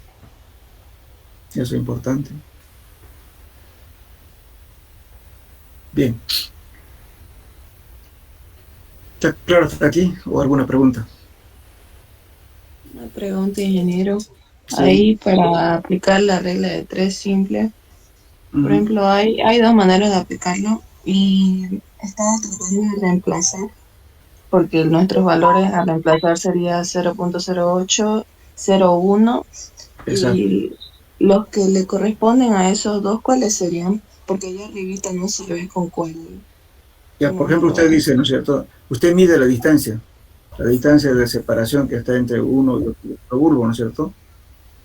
[SPEAKER 1] Eso es importante. Bien. ¿Está claro hasta aquí o alguna pregunta?
[SPEAKER 5] Una pregunta, ingeniero.
[SPEAKER 1] Sí.
[SPEAKER 5] Ahí para aplicar la regla de 3 simple, por
[SPEAKER 1] Ujú.
[SPEAKER 5] ejemplo, hay dos maneras de aplicarlo y estaba tratando de reemplazar, porque nuestros valores a reemplazar sería 0.0801
[SPEAKER 1] Exacto.
[SPEAKER 5] y los que le corresponden a esos dos, ¿cuáles serían? Porque allá arribita no se ve con cuál.
[SPEAKER 1] Ya, por ejemplo, usted dice, ¿no es cierto? Usted mide la distancia de separación que está entre uno y otro bulbo, ¿no es cierto?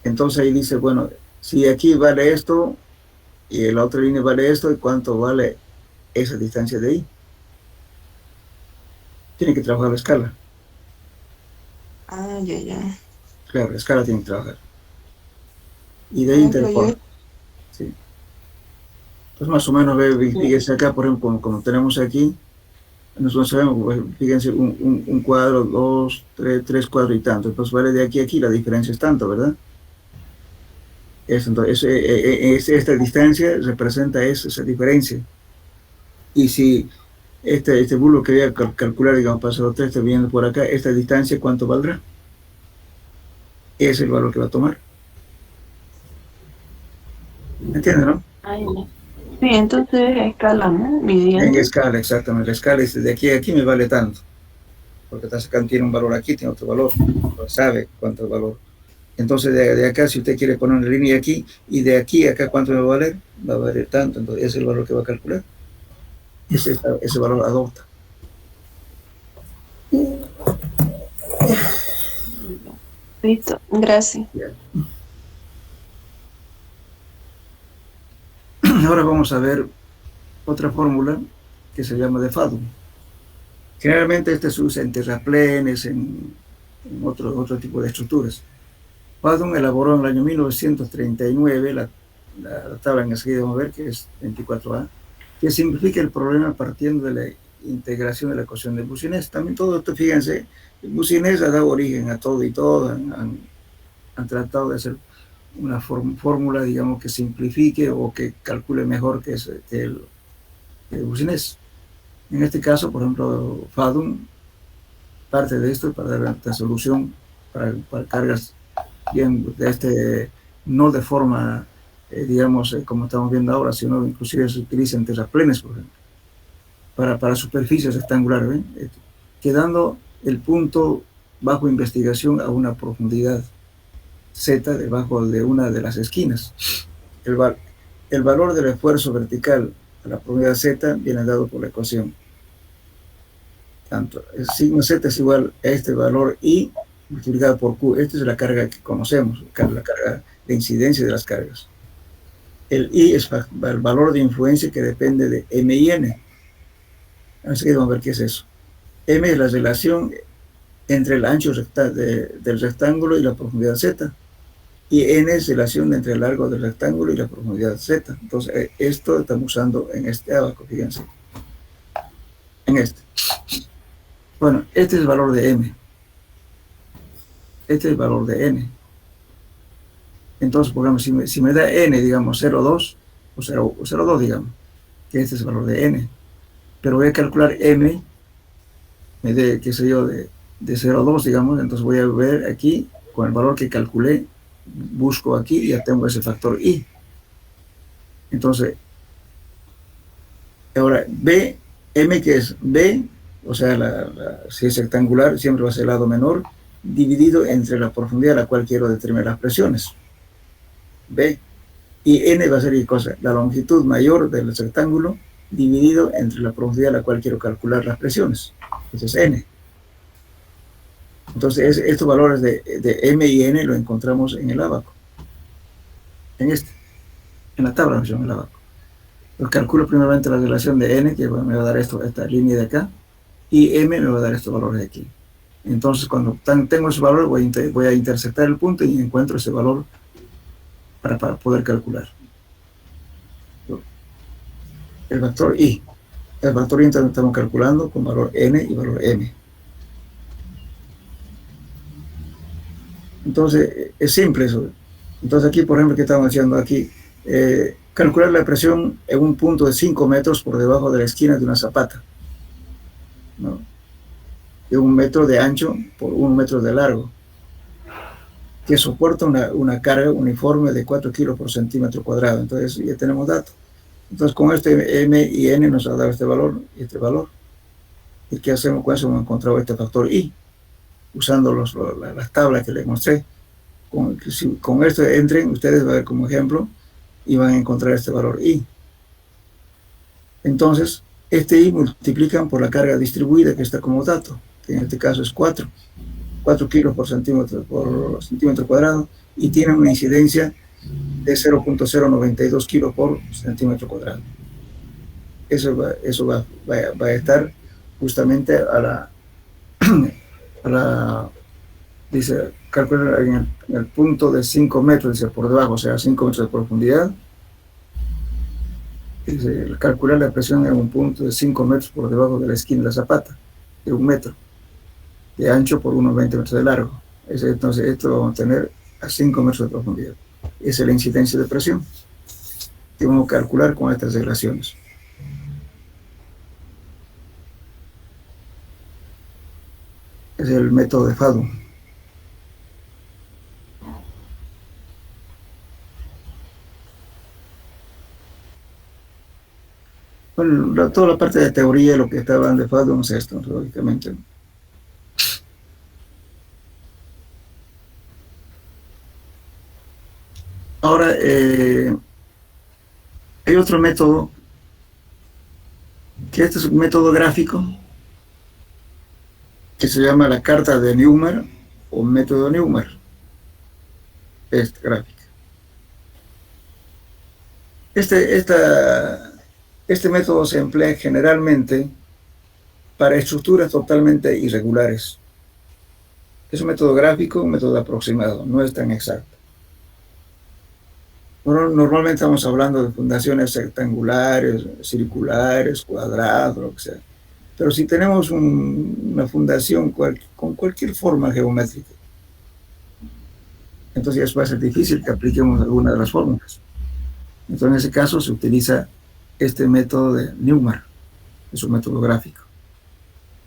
[SPEAKER 1] Entonces ahí dice, bueno, si aquí vale esto y en la otra línea vale esto, ¿y cuánto vale esa distancia de ahí? Tiene que trabajar la escala.
[SPEAKER 5] Ah, ya.
[SPEAKER 1] Claro, la escala tiene que trabajar. Y de
[SPEAKER 5] Por
[SPEAKER 1] ahí
[SPEAKER 5] ejemplo, yo...
[SPEAKER 1] interpone. Sí. Entonces más o menos, fíjense acá, por ejemplo, como tenemos aquí, nosotros sabemos, pues, fíjense, un cuadro, dos, tres cuadros y tanto. Entonces vale de aquí a aquí, la diferencia es tanto, ¿verdad? Entonces, esta distancia representa esa diferencia. Y si este bulbo que voy a calcular, digamos, para 0,3, está viendo por acá, esta distancia, ¿cuánto valdrá? Ese es el valor que va a tomar. ¿Entiendes, no?
[SPEAKER 5] Ah, ya. Sí, entonces escala, ¿no?
[SPEAKER 1] En
[SPEAKER 5] Midiendo.
[SPEAKER 1] escala, exactamente. La escala es de aquí a aquí me vale tanto. Porque acá tiene un valor aquí, tiene otro valor. No sabe cuánto es el valor. Entonces, de acá, si usted quiere poner una línea aquí, y de aquí a acá, ¿cuánto me va a valer? Va a valer tanto. Entonces, ese es el valor que va a calcular. Ese valor adopta.
[SPEAKER 5] Listo, gracias.
[SPEAKER 1] Ya. Ahora vamos a ver otra fórmula que se llama de Fadum. Generalmente este se usa en terraplenes, en otro tipo de estructuras. Fadum elaboró en el año 1939 la tabla en enseguida vamos a ver, que es 24A, que simplifica el problema partiendo de la integración de la ecuación de Boussinesq. También todo esto, fíjense, Boussinesq ha dado origen a todo y todo, han tratado de hacer una fórmula, digamos, que simplifique o que calcule mejor que el Boussinesq. En este caso, por ejemplo, Fadum parte de esto para dar esta solución para cargas bien no de forma, digamos, como estamos viendo ahora, sino inclusive se utiliza en terraplenes, por ejemplo, para superficies rectangulares, quedando el punto bajo investigación a una profundidad Z debajo de una de las esquinas. El valor del esfuerzo vertical a la profundidad Z viene dado por la ecuación. Tanto el signo Z es igual a este valor I multiplicado por Q. Esta es la carga que conocemos, la carga de incidencia de las cargas. El I es el valor de influencia que depende de M y N. Así que vamos a ver qué es eso. M es la relación entre el ancho del rectángulo y la profundidad Z. Y N es la relación entre el largo del rectángulo y la profundidad Z. Entonces, esto estamos usando en este abaco, fíjense. En este. Bueno, este es el valor de M. Este es el valor de N. Entonces, por ejemplo, si me da N, digamos, 0,2 o 0,2, digamos, que este es el valor de N. Pero voy a calcular M, me dé, qué sé yo, de 0,2, digamos, entonces voy a ver aquí, con el valor que calculé, busco aquí y ya tengo ese factor I. Entonces, ahora, B, M que es B, o sea, si es rectangular, siempre va a ser el lado menor, dividido entre la profundidad a la cual quiero determinar las presiones. B. Y N va a ser la longitud mayor del rectángulo dividido entre la profundidad a la cual quiero calcular las presiones. Ese es N. Entonces, estos valores de M y N lo encontramos en el abaco. En la tabla en el abaco. Yo calculo primeramente la relación de N, que me va a dar esta línea de acá, y M me va a dar estos valores de aquí. Entonces, cuando tengo ese valor, voy a interceptar el punto y encuentro ese valor para poder calcular. El factor I. El factor interno estamos calculando con valor n y valor m. Entonces, es simple eso. Entonces aquí, por ejemplo, ¿qué estamos haciendo aquí? Calcular la presión en un punto de 5 metros por debajo de la esquina de una zapata, ¿no? De 1 metro de ancho por 1 metro de largo, que soporta una carga uniforme de 4 kilos por centímetro cuadrado. Entonces ya tenemos datos. Entonces con este m y n nos ha dado este valor y este valor. ¿Y qué hacemos con eso? Hemos encontrado este factor I, usando las tablas que les mostré. Con esto entren, ustedes van a ver como ejemplo, y van a encontrar este valor I. Entonces, este I multiplican por la carga distribuida que está como dato, que en este caso es 4 kilos por centímetro cuadrado, y tiene una incidencia de 0.092 kilos por centímetro cuadrado. Eso va a estar justamente a la dice, calcular en el punto de 5 metros, dice, por debajo, o sea, 5 metros de profundidad. Dice, calcular la presión en un punto de 5 metros por debajo de la esquina de la zapata, de 1 metro de ancho por unos 20 metros de largo. Entonces, esto lo vamos a tener a 5 metros de profundidad. Esa es la incidencia de presión que vamos a calcular con estas relaciones. Es el método de Fadum. Bueno, toda la parte de teoría, lo que estaban de Fadum es esto, lógicamente. Ahora, hay otro método, que este es un método gráfico, que se llama la carta de Neumann o método Neumann. Esta gráfica. Este método se emplea generalmente para estructuras totalmente irregulares. Es un método gráfico, un método aproximado, no es tan exacto. Normalmente estamos hablando de fundaciones rectangulares, circulares, cuadradas, lo que sea. Pero si tenemos una fundación con cualquier forma geométrica, entonces eso va a ser difícil que apliquemos alguna de las fórmulas. Entonces en ese caso se utiliza este método de Neumann, es un método gráfico.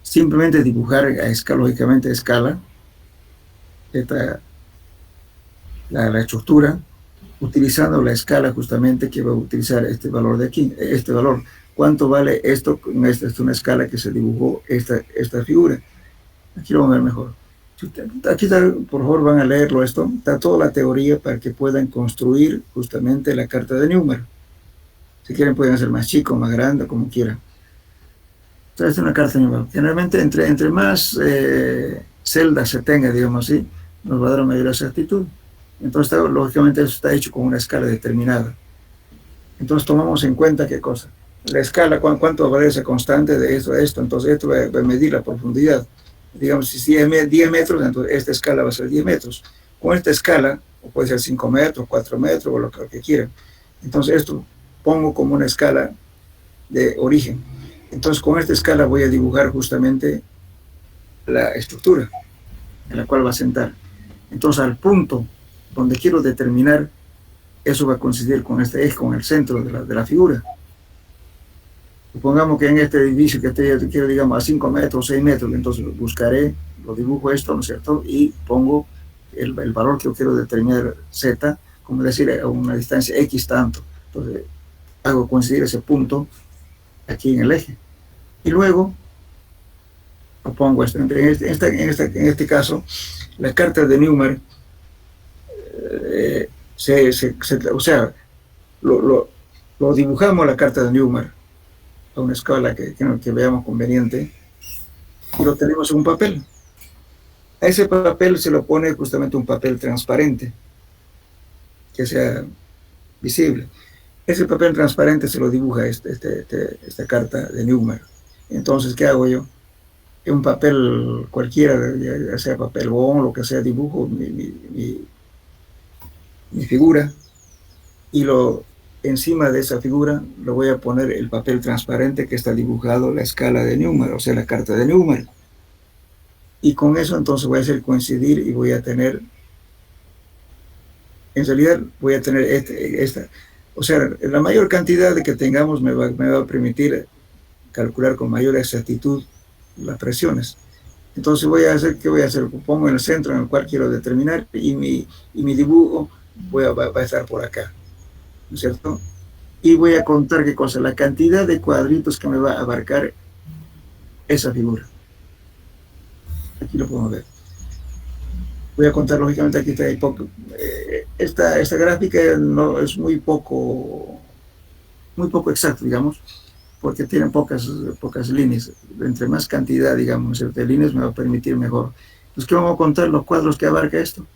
[SPEAKER 1] Simplemente dibujar lógicamente a escala la estructura, utilizando la escala justamente que va a utilizar este valor de aquí, este valor. ¿Cuánto vale esto? Esta es una escala que se dibujó esta figura. Aquí lo vamos a ver mejor. Aquí está, por favor, van a leerlo esto. Está toda la teoría para que puedan construir justamente la carta de Neumann. Si quieren pueden hacer más chico, más grande, como quieran. Entonces es una carta de Neumann. Generalmente entre más celdas se tenga, digamos así, nos va a dar una mayor exactitud. Entonces, lógicamente, eso está hecho con una escala determinada. Entonces, tomamos en cuenta qué cosa. La escala, cuánto vale esa constante de esto a esto. Entonces, esto va a medir la profundidad. Digamos, si es 10 metros, entonces esta escala va a ser 10 metros. Con esta escala, o puede ser 5 metros, 4 metros, o lo que quieran. Entonces, esto pongo como una escala de origen. Entonces, con esta escala voy a dibujar justamente la estructura en la cual va a sentar. Entonces, al punto donde quiero determinar, eso va a coincidir con este eje, con el centro de la figura. Supongamos que en este edificio que quiero, digamos, a 5 metros, 6 metros, entonces buscaré, lo dibujo esto, ¿no es cierto? Y pongo el valor que yo quiero determinar, z, como decir, a una distancia x tanto. Entonces, hago coincidir ese punto aquí en el eje. Y luego, lo pongo esto. En este caso, la carta de Neumann, o sea, lo dibujamos la carta de Neumann a una escala que veamos conveniente y lo tenemos en un papel. A ese papel se lo pone justamente un papel transparente que sea visible. Ese papel transparente se lo dibuja esta carta de Neumann. Entonces, ¿qué hago yo? En un papel cualquiera, ya sea papel bond, lo que sea, dibujo mi figura y lo encima de esa figura le voy a poner el papel transparente que está dibujado la escala de Newman, o sea, la carta de Newman. Y con eso entonces voy a hacer coincidir y voy a tener, en realidad voy a tener esta, o sea, la mayor cantidad de que tengamos me va a permitir calcular con mayor exactitud las presiones. Entonces voy a hacer, ¿qué voy a hacer? Pongo en el centro en el cual quiero determinar y mi dibujo va a estar por acá, ¿no es cierto? Y voy a contar qué cosa, la cantidad de cuadritos que me va a abarcar esa figura. Aquí lo podemos ver. Voy a contar, lógicamente, aquí está esta gráfica no es muy poco exacto, digamos, porque tiene pocas líneas. Entre más cantidad, digamos, de líneas me va a permitir mejor. Entonces, ¿qué vamos a contar? Los cuadros que abarca esto.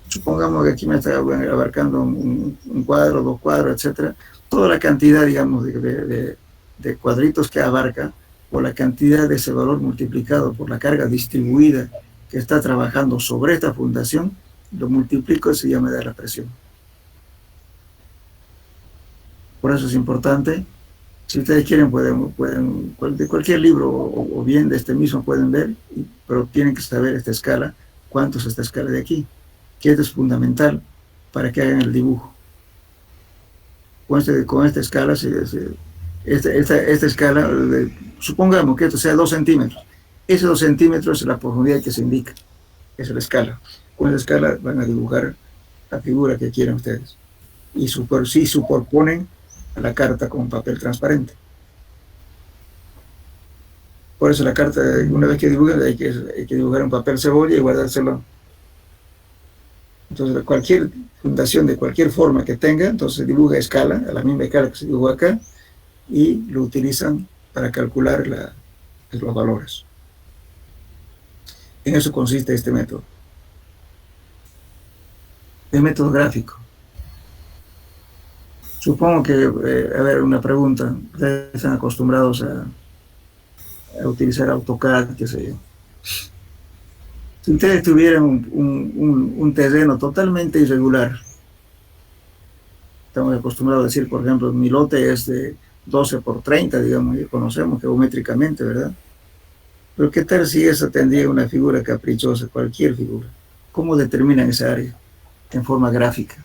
[SPEAKER 1] Supongamos que aquí me está abarcando un cuadro, 2 cuadros, etcétera. Toda la cantidad, digamos, de cuadritos que abarca, por la cantidad de ese valor multiplicado por la carga distribuida que está trabajando sobre esta fundación, lo multiplico y se ya me da la presión. Por eso es importante, si ustedes quieren, pueden de cualquier libro o bien de este mismo pueden ver, pero tienen que saber esta escala, cuánto es esta escala de aquí, que esto es fundamental para que hagan el dibujo. Con esta escala, esta escala, supongamos que esto sea 2 centímetros. Ese 2 centímetros es la profundidad que se indica. Esa es la escala. Con esa escala van a dibujar la figura que quieran ustedes. Y superponen a la carta con papel transparente. Por eso la carta, una vez que dibujan, hay que dibujar un papel cebolla y guardárselo. Entonces, cualquier fundación de cualquier forma que tenga, entonces dibuja a escala, a la misma escala que se dibujó acá, y lo utilizan para calcular los valores. En eso consiste este método. El método gráfico. Supongo que, a ver, una pregunta. Ustedes están acostumbrados a utilizar AutoCAD, qué sé yo. Si ustedes tuvieran un terreno totalmente irregular, estamos acostumbrados a decir, por ejemplo, mi lote es de 12 por 30, digamos, y conocemos geométricamente, ¿verdad? Pero ¿qué tal si esa tendría una figura caprichosa, cualquier figura? ¿Cómo determinan esa área en forma gráfica?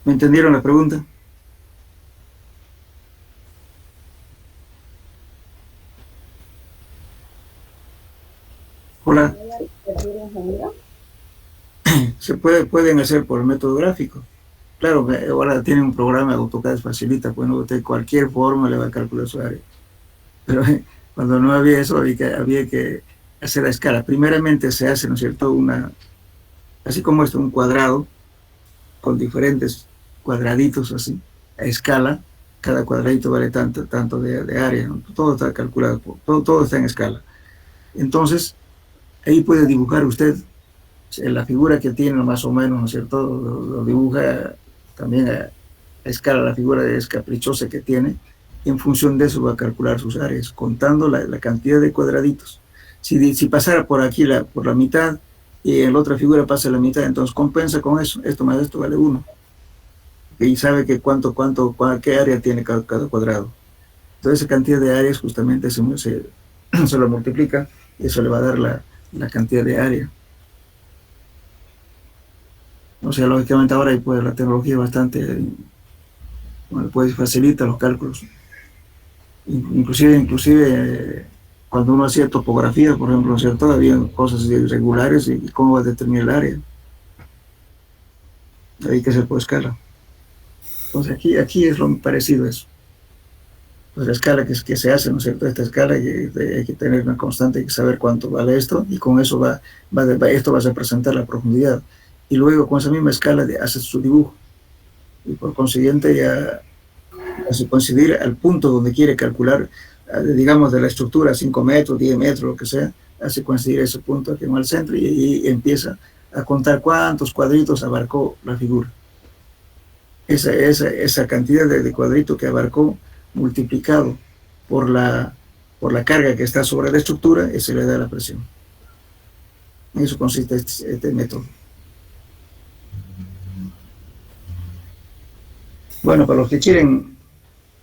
[SPEAKER 1] ¿Me entendieron la pregunta? Hola. Pueden hacer por el método gráfico. Claro, ahora tienen un programa de AutoCAD, facilita, bueno, de cualquier forma le va a calcular su área. Pero cuando no había eso, había que hacer a escala. Primeramente se hace, ¿no es cierto?, así como esto, un cuadrado, con diferentes cuadraditos así, a escala. Cada cuadradito vale tanto de área, ¿no? Todo está calculado, todo está en escala. Entonces, ahí puede dibujar usted la figura que tiene más o menos, ¿no es cierto? Lo dibuja también a escala, la figura es caprichosa que tiene. En función de eso va a calcular sus áreas, contando la cantidad de cuadraditos. Si pasara por aquí por la mitad y en la otra figura pasa la mitad, entonces compensa con eso. Esto más esto vale 1. Y sabe que qué área tiene cada cuadrado. Entonces esa cantidad de áreas justamente se lo multiplica y eso le va a dar la cantidad de área. O sea, lógicamente ahora pues, la tecnología bastante, bueno, pues facilita los cálculos. Inclusive cuando uno hacía topografía, por ejemplo, ¿cierto? Había cosas irregulares y cómo va a determinar el área. Hay que hacer por escala. Entonces aquí es lo parecido a eso. Pues la escala que se hace, ¿no es cierto? Esta escala hay que tener una constante, hay que saber cuánto vale esto y con eso esto va a representar la profundidad. Y luego con esa misma escala hace su dibujo. Y por consiguiente ya hace coincidir al punto donde quiere calcular, digamos, de la estructura, 5 metros, 10 metros, lo que sea, hace coincidir ese punto aquí en el centro y empieza a contar cuántos cuadritos abarcó la figura. Esa cantidad de cuadritos que abarcó multiplicado por la carga que está sobre la estructura, eso le da la presión. En eso consiste este método. Bueno, para los que quieren,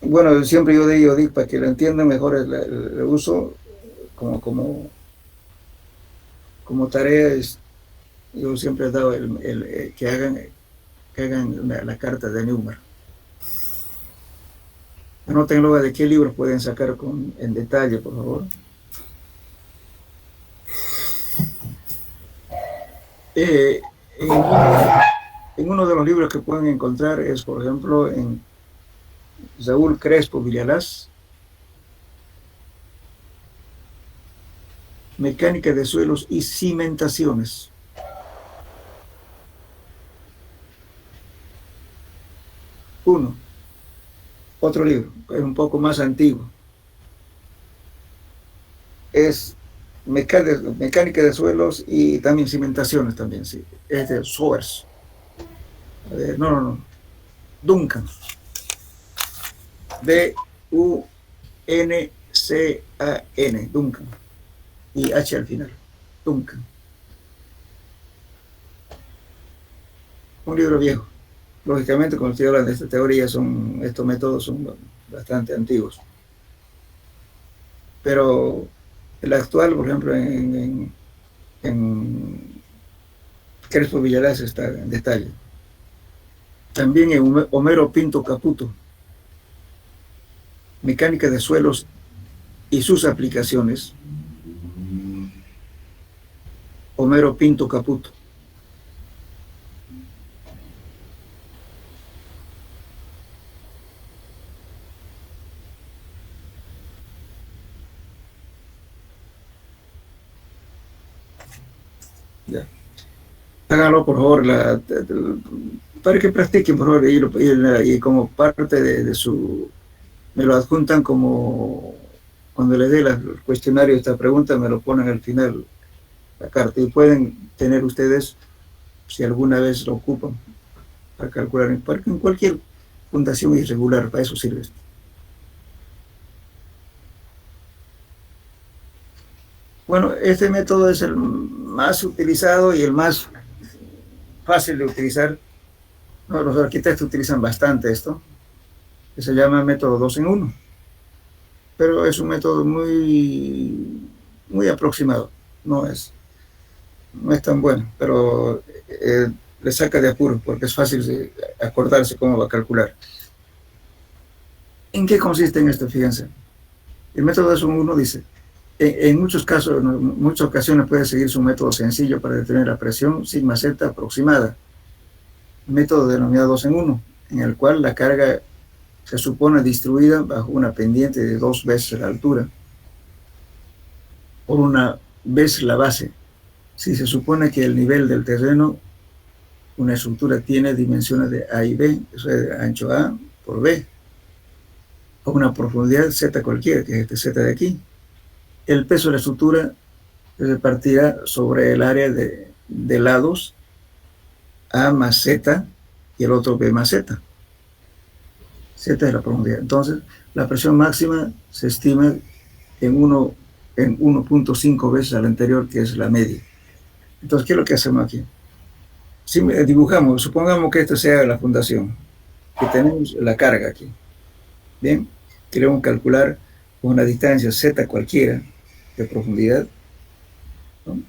[SPEAKER 1] bueno, siempre yo digo, para que lo entiendan mejor el uso, como tarea, yo siempre he dado que hagan la carta de Newman. Anoten luego de qué libros pueden sacar en detalle, por favor. En uno de los libros que pueden encontrar es, por ejemplo, en Saúl Crespo Villalaz, Mecánica de suelos y cimentaciones. Otro libro, es un poco más antiguo. Es Mecánica de suelos y también cimentaciones también, sí. Es de Soers. Duncan. D-U-N-C-A-N, Duncan. Y H al final, Duncan. Un libro viejo. Lógicamente, cuando estoy hablando de esta teoría, estos métodos son bastante antiguos. Pero el actual, por ejemplo, en Crespo Villalaz está en detalle. También en Homero Pinto Caputo, Mecánica de suelos y sus aplicaciones. Homero Pinto Caputo. Ya. Háganlo, por favor, para que practiquen, por favor, y como parte de su... Me lo adjuntan como... Cuando les dé el cuestionario, esta pregunta, me lo ponen al final, la carta, y pueden tener ustedes, si alguna vez lo ocupan, para calcular en cualquier fundación irregular, para eso sirve esto. Bueno, este método es el más utilizado y el más fácil de utilizar. No, los arquitectos utilizan bastante esto, que se llama método 2 en 1. Pero es un método muy aproximado, no es tan bueno, pero le saca de apuro porque es fácil de acordarse cómo va a calcular. ¿En qué consiste en esto? Fíjense. El método 2 en 1 dice: en muchos casos, en muchas ocasiones puede seguirse un método sencillo para determinar la presión sigma z aproximada, método denominado 2 en 1, en el cual la carga se supone distribuida bajo una pendiente de 2 veces la altura por una vez la base. Si se supone que el nivel del terreno, una estructura tiene dimensiones de A y B, eso es ancho A por B, o una profundidad Z cualquiera, que es este Z de aquí, el peso de la estructura se repartirá sobre el área de lados A más Z y el otro B más Z. Z es la profundidad. Entonces, la presión máxima se estima en 1.5 veces a la anterior, que es la media. Entonces, ¿qué es lo que hacemos aquí? Si dibujamos, supongamos que esto sea la fundación, que tenemos la carga aquí. Bien, queremos calcular una distancia Z cualquiera de profundidad, ¿no?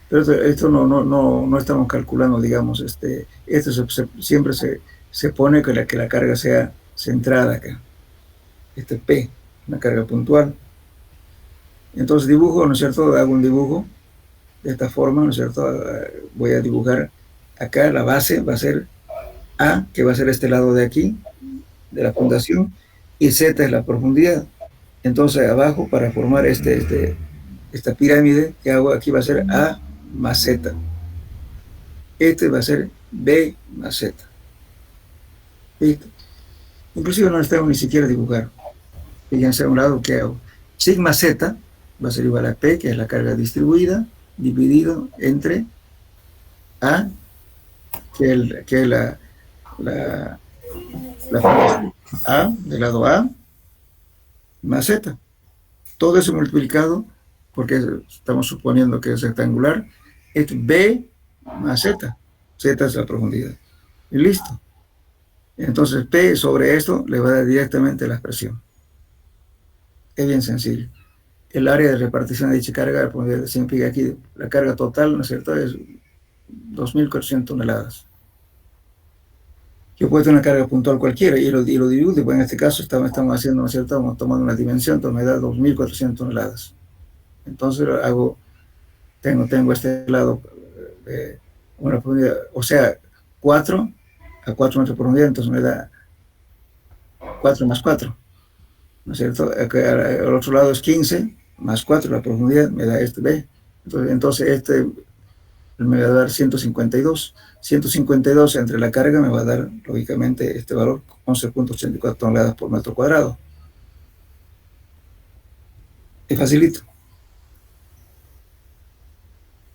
[SPEAKER 1] Pero esto no estamos calculando, digamos, esto siempre se pone que la carga sea centrada acá. P, una carga puntual. Entonces dibujo, ¿no es cierto? Hago un dibujo de esta forma, ¿no es cierto? Voy a dibujar acá, la base va a ser A, que va a ser este lado de aquí, de la fundación, y Z es la profundidad. Entonces abajo, para formar esta pirámide que hago aquí, va a ser A más Z. Este va a ser B más Z. ¿Listo? Inclusive no necesitamos ni siquiera dibujar. Fíjense a un lado, ¿qué hago? Sigma Z va a ser igual a P, que es la carga distribuida, dividido entre A, que es la fundación A, del lado A, más Z. Todo eso multiplicado, porque estamos suponiendo que es rectangular, es B más Z. Z es la profundidad. Y listo. Entonces P sobre esto le va a dar directamente la expresión. Es bien sencillo. El área de repartición de dicha carga, significa aquí la carga total, ¿no es cierto?, es 2.400 toneladas. Yo puedo tener una carga puntual cualquiera y lo divido, pues en este caso estamos haciendo, ¿no es cierto?, estamos tomando una dimensión, entonces me da 2.400 toneladas. Entonces tengo este lado, una profundidad, o sea, 4 a 4 metros de profundidad, entonces me da 4 más 4, ¿no es cierto? El otro lado es 15 más 4, la profundidad me da este B. Entonces este me va a dar 152. 152 entre la carga me va a dar, lógicamente, este valor, 11.84 toneladas por metro cuadrado. Es facilito.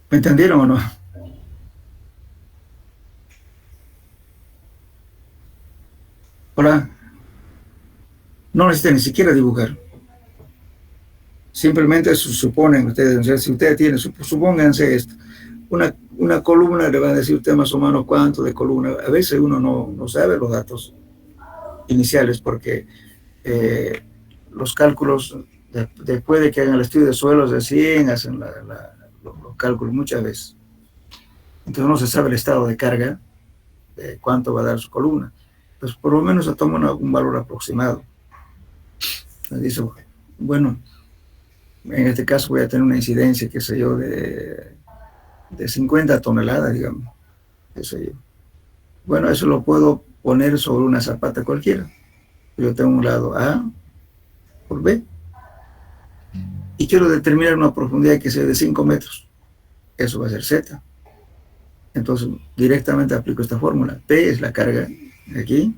[SPEAKER 1] ¿Me entendieron o no? Hola. No necesitan ni siquiera dibujar. Simplemente suponen ustedes, o sea, si ustedes tienen, supónganse esto. Una columna, le van a decir usted más o menos cuánto de columna. A veces uno no sabe los datos iniciales porque los cálculos, después de que hagan el estudio de suelos, recién hacen los cálculos muchas veces. Entonces no se sabe el estado de carga, de cuánto va a dar su columna. Entonces por lo menos se toma un valor aproximado. Entonces dice, bueno, en este caso voy a tener una incidencia, qué sé yo, de 50 toneladas, digamos, qué sé yo. Bueno, eso lo puedo poner sobre una zapata cualquiera. Yo tengo un lado A por B y quiero determinar una profundidad que sea de 5 metros. Eso va a ser Z. Entonces, directamente aplico esta fórmula. P es la carga de aquí.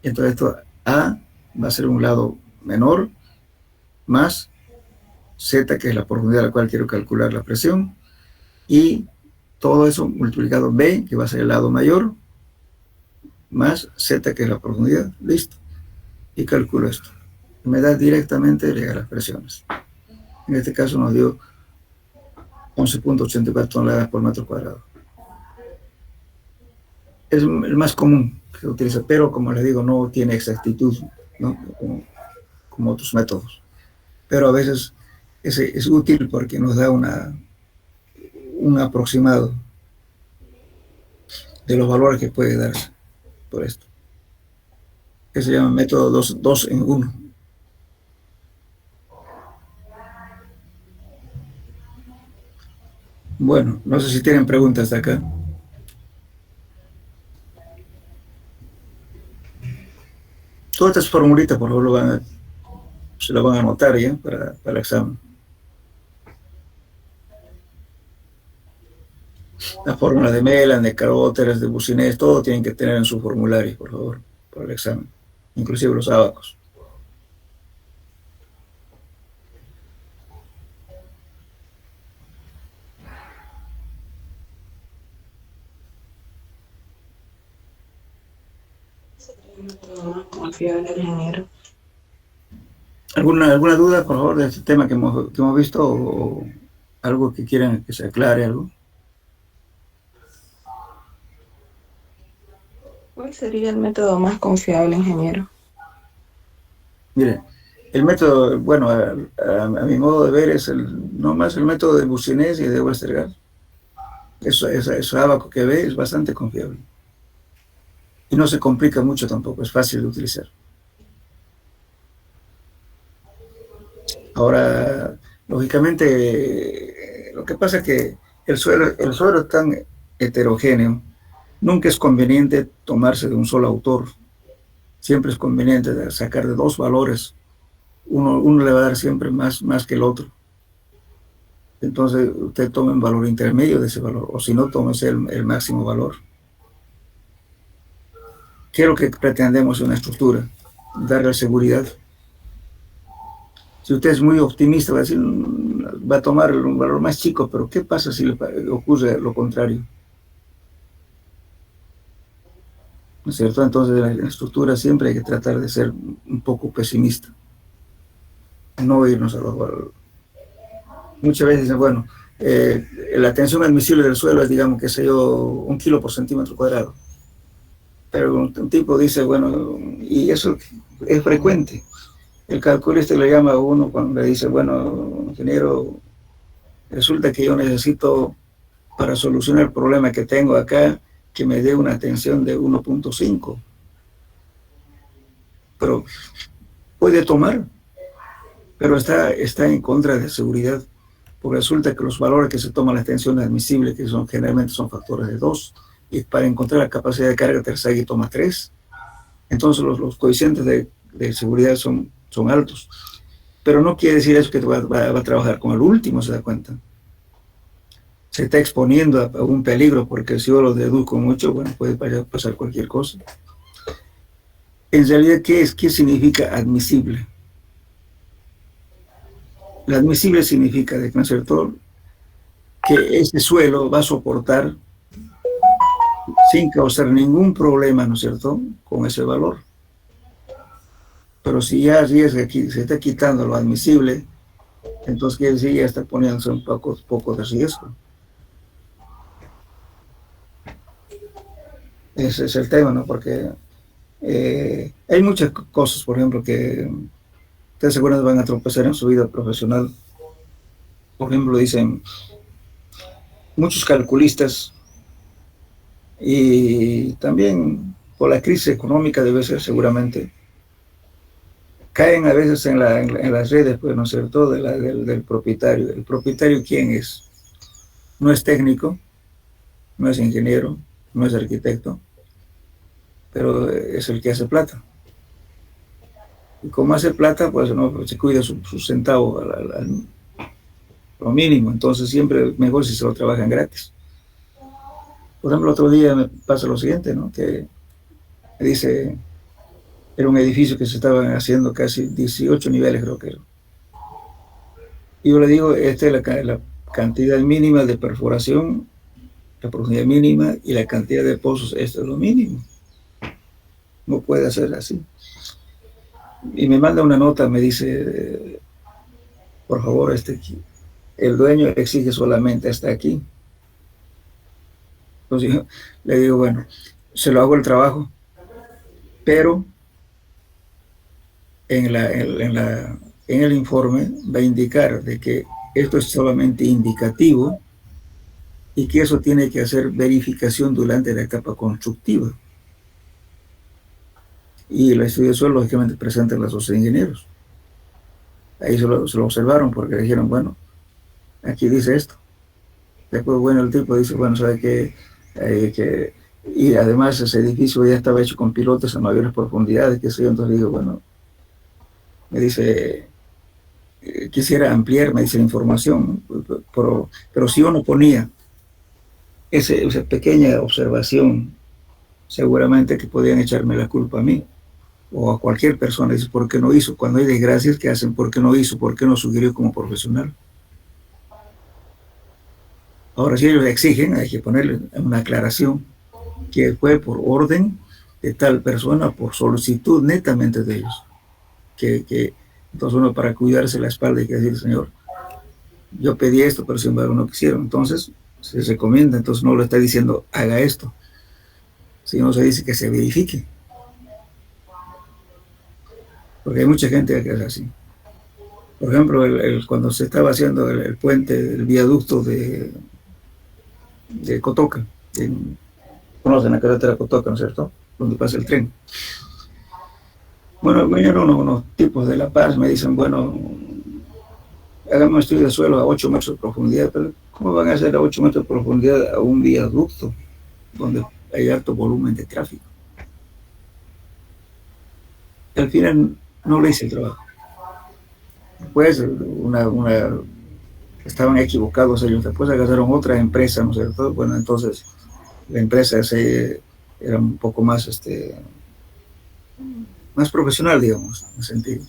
[SPEAKER 1] Entonces, esto A va a ser un lado menor más Z, que es la profundidad a la cual quiero calcular la presión, y todo eso multiplicado B, que va a ser el lado mayor, más Z, que es la profundidad. Listo. Y calculo esto. Me da directamente las presiones. En este caso nos dio 11.84 toneladas por metro cuadrado. Es el más común que se utiliza, pero como les digo, no tiene exactitud, ¿no?, como otros métodos. Pero a veces es útil porque nos da un aproximado de los valores que puede darse por esto. Que se llama método 2 en 1. Bueno, no sé si tienen preguntas hasta acá. Todas estas formulitas, por favor, se las van a anotar ya para el examen. Las fórmulas de Melan, de Caróteres, de Boussinesq, todo tienen que tener en su formulario, por favor, para el examen. Inclusive los ábacos.
[SPEAKER 5] Confiable, ingeniero.
[SPEAKER 1] ¿Alguna duda, por favor, de este tema que hemos visto, o algo que quieran que se aclare, algo?
[SPEAKER 5] ¿Cuál sería el método más confiable, ingeniero?
[SPEAKER 1] Mire, el método, bueno, a mi modo de ver, es no más el método de Boussinesq y de Westergaard. Eso ábaco que ve es bastante confiable. Y no se complica mucho tampoco, es fácil de utilizar. Ahora, lógicamente, lo que pasa es que el suelo es tan heterogéneo, nunca es conveniente tomarse de un solo autor. Siempre es conveniente sacar de dos valores. Uno le va a dar siempre más que el otro. Entonces, usted tome un valor intermedio de ese valor, o si no, tómese el máximo valor. ¿Qué es lo que pretendemos en una estructura? Darle seguridad. Si usted es muy optimista, va a decir, va a tomar un valor más chico, pero ¿qué pasa si le ocurre lo contrario? ¿No es cierto? Entonces, en la estructura siempre hay que tratar de ser un poco pesimista. No irnos a los valores. Muchas veces dicen, bueno, la tensión admisible del suelo es, digamos, que sé yo, 1 kilo por centímetro cuadrado. Pero un tipo dice, bueno, y eso es frecuente. El calculista le llama a uno cuando le dice, bueno, ingeniero, resulta que yo necesito, para solucionar el problema que tengo acá, que me dé una tensión de 1.5. Pero puede tomar, pero está en contra de seguridad, porque resulta que los valores que se toman las tensiones admisibles, que generalmente son factores de 2, y para encontrar la capacidad de carga Terzaghi toma 3. Entonces los coeficientes de seguridad son altos. Pero no quiere decir eso que va a trabajar con el último, ¿se da cuenta? Se está exponiendo a un peligro, porque si yo lo deduzco mucho, bueno, puede pasar cualquier cosa. En realidad, ¿qué significa admisible? La admisible significa, ¿no es cierto?, que ese suelo va a soportar sin causar ningún problema, ¿no es cierto?, con ese valor. Pero si ya arriesga, se está quitando lo admisible, entonces quiere decir ya está poniéndose un poco de riesgo. Ese es el tema, ¿no? Porque hay muchas cosas, por ejemplo, que ustedes seguramente van a tropezar en su vida profesional. Por ejemplo, dicen muchos calculistas, y también por la crisis económica debe ser seguramente, caen a veces en las redes, pues, ¿no es cierto?, del propietario. ¿El propietario quién es? No es técnico, no es ingeniero, no es arquitecto, pero es el que hace plata. Y como hace plata, pues no se cuida su centavo lo mínimo, entonces siempre mejor si se lo trabajan gratis. Por ejemplo, otro día me pasa lo siguiente, ¿no?, que me dice, era un edificio que se estaban haciendo casi 18 niveles, creo que era. Y yo le digo, esta es la cantidad mínima de perforación, la profundidad mínima, y la cantidad de pozos, esto es lo mínimo. No puede hacer así. Y me manda una nota, me dice, por favor, el dueño exige solamente hasta aquí. Entonces yo le digo, bueno, se lo hago el trabajo, pero en el informe va a indicar de que esto es solamente indicativo y que eso tiene que hacer verificación durante la etapa constructiva. Y el estudio de suelo, lógicamente, presenta a los dos ingenieros. Ahí se lo observaron porque dijeron, bueno, aquí dice esto. Después, bueno, el tipo dice, bueno, ¿sabe qué? Y además ese edificio ya estaba hecho con pilotes a mayores profundidades, qué sé yo. Entonces digo, bueno, me dice, quisiera ampliar, me dice, la información, pero si uno ponía esa pequeña observación, seguramente que podían echarme la culpa a mí o a cualquier persona. Dice, ¿por qué no hizo? Cuando hay desgracias, ¿qué hacen? ¿Por qué no hizo? ¿Por qué no sugirió como profesional? Ahora, si ellos exigen, hay que ponerle una aclaración que fue por orden de tal persona, por solicitud netamente de ellos. Entonces uno, para cuidarse la espalda, hay que decir, señor, yo pedí esto, pero sin embargo no quisieron. Entonces se recomienda, entonces no lo está diciendo haga esto, sino se dice que se verifique, porque hay mucha gente que es así. Por ejemplo, cuando se estaba haciendo el puente, el viaducto de Cotoca, conocen la carretera Cotoca, ¿no es cierto?, donde pasa el tren. Bueno, vinieron unos tipos de La Paz, me dicen, bueno, hagamos un estudio de suelo a 8 metros de profundidad, pero ¿cómo van a hacer a 8 metros de profundidad a un viaducto donde hay alto volumen de tráfico? Y al final no le hice el trabajo. Después estaban equivocados ellos, después agarraron otra empresa, ¿no es cierto? Bueno, entonces la empresa era un poco más profesional, digamos, en ese sentido.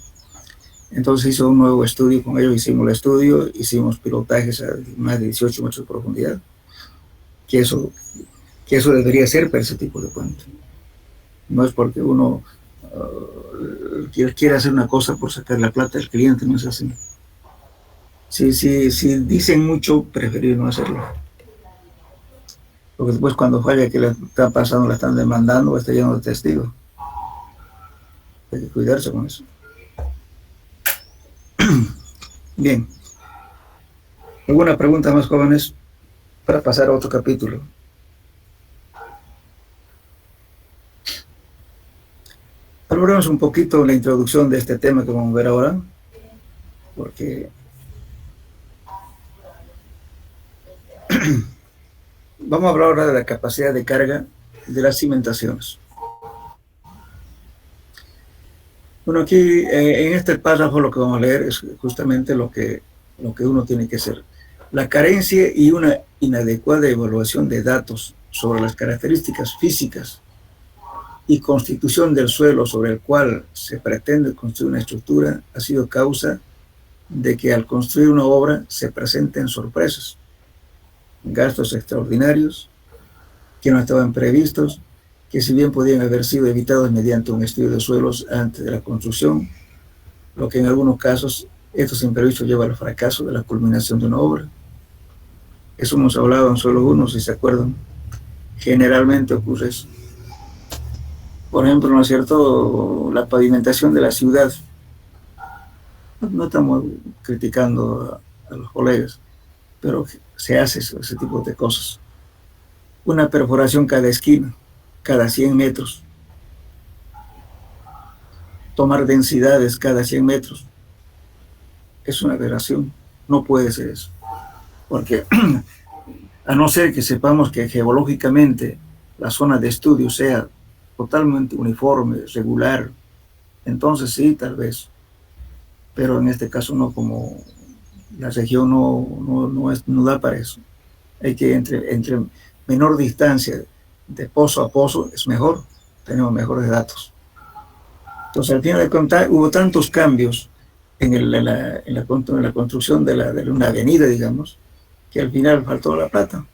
[SPEAKER 1] Entonces hizo un nuevo estudio con ellos, hicimos el estudio, hicimos pilotajes a más de 18 metros de profundidad, que eso debería ser para ese tipo de puente. No es porque uno quiere hacer una cosa por sacar la plata del cliente, no es así. Si dicen mucho, preferir no hacerlo. Porque después cuando falla que le está pasando, la están demandando o está lleno de testigos. Hay que cuidarse con eso. Bien. ¿Alguna pregunta más, jóvenes? Para pasar a otro capítulo. Valoremos un poquito la introducción de este tema que vamos a ver ahora, porque vamos a hablar ahora de la capacidad de carga de las cimentaciones. Bueno, aquí en este párrafo lo que vamos a leer es justamente lo que uno tiene que hacer. La carencia y una inadecuada evaluación de datos sobre las características físicas y constitución del suelo sobre el cual se pretende construir una estructura ha sido causa de que al construir una obra se presenten sorpresas, gastos extraordinarios que no estaban previstos, que si bien podían haber sido evitados mediante un estudio de suelos antes de la construcción, lo que en algunos casos estos imprevistos lleva al fracaso de la culminación de una obra. Eso hemos hablado en suelo 1, si se acuerdan. Generalmente ocurre eso. Por ejemplo, ¿no es cierto?, la pavimentación de la ciudad. No estamos criticando a los colegas, pero se hace ese tipo de cosas. Una perforación cada esquina, cada 100 metros. Tomar densidades cada 100 metros. Es una aberración. No puede ser eso. Porque a no ser que sepamos que geológicamente la zona de estudio sea totalmente uniforme, regular, entonces sí, tal vez. Pero en este caso no, como la región no da para eso. Hay que entre menor distancia de pozo a pozo es mejor, tenemos mejores datos. Entonces, al final de cuentas, hubo tantos cambios en la construcción de una avenida, digamos, que al final faltó la plata.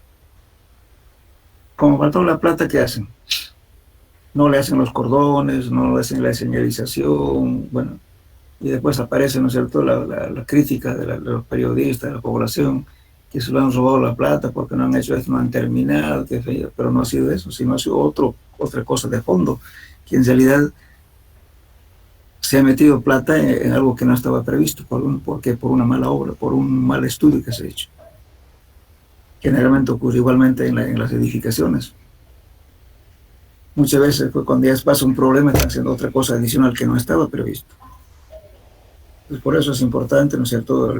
[SPEAKER 1] Como faltó la plata, ¿qué hacen? No le hacen los cordones, no le hacen la señalización, bueno, y después aparece, ¿no es cierto?, la crítica de los periodistas, de la población, que se lo han robado la plata porque no han hecho esto, no han terminado, pero no ha sido eso, sino ha sido otra cosa de fondo, que en realidad se ha metido plata en algo que no estaba previsto, porque por una mala obra, por un mal estudio que se ha hecho. Generalmente ocurre igualmente en las edificaciones. Muchas veces cuando ya pasa un problema están haciendo otra cosa adicional que no estaba previsto. Pues por eso es importante, ¿no es cierto?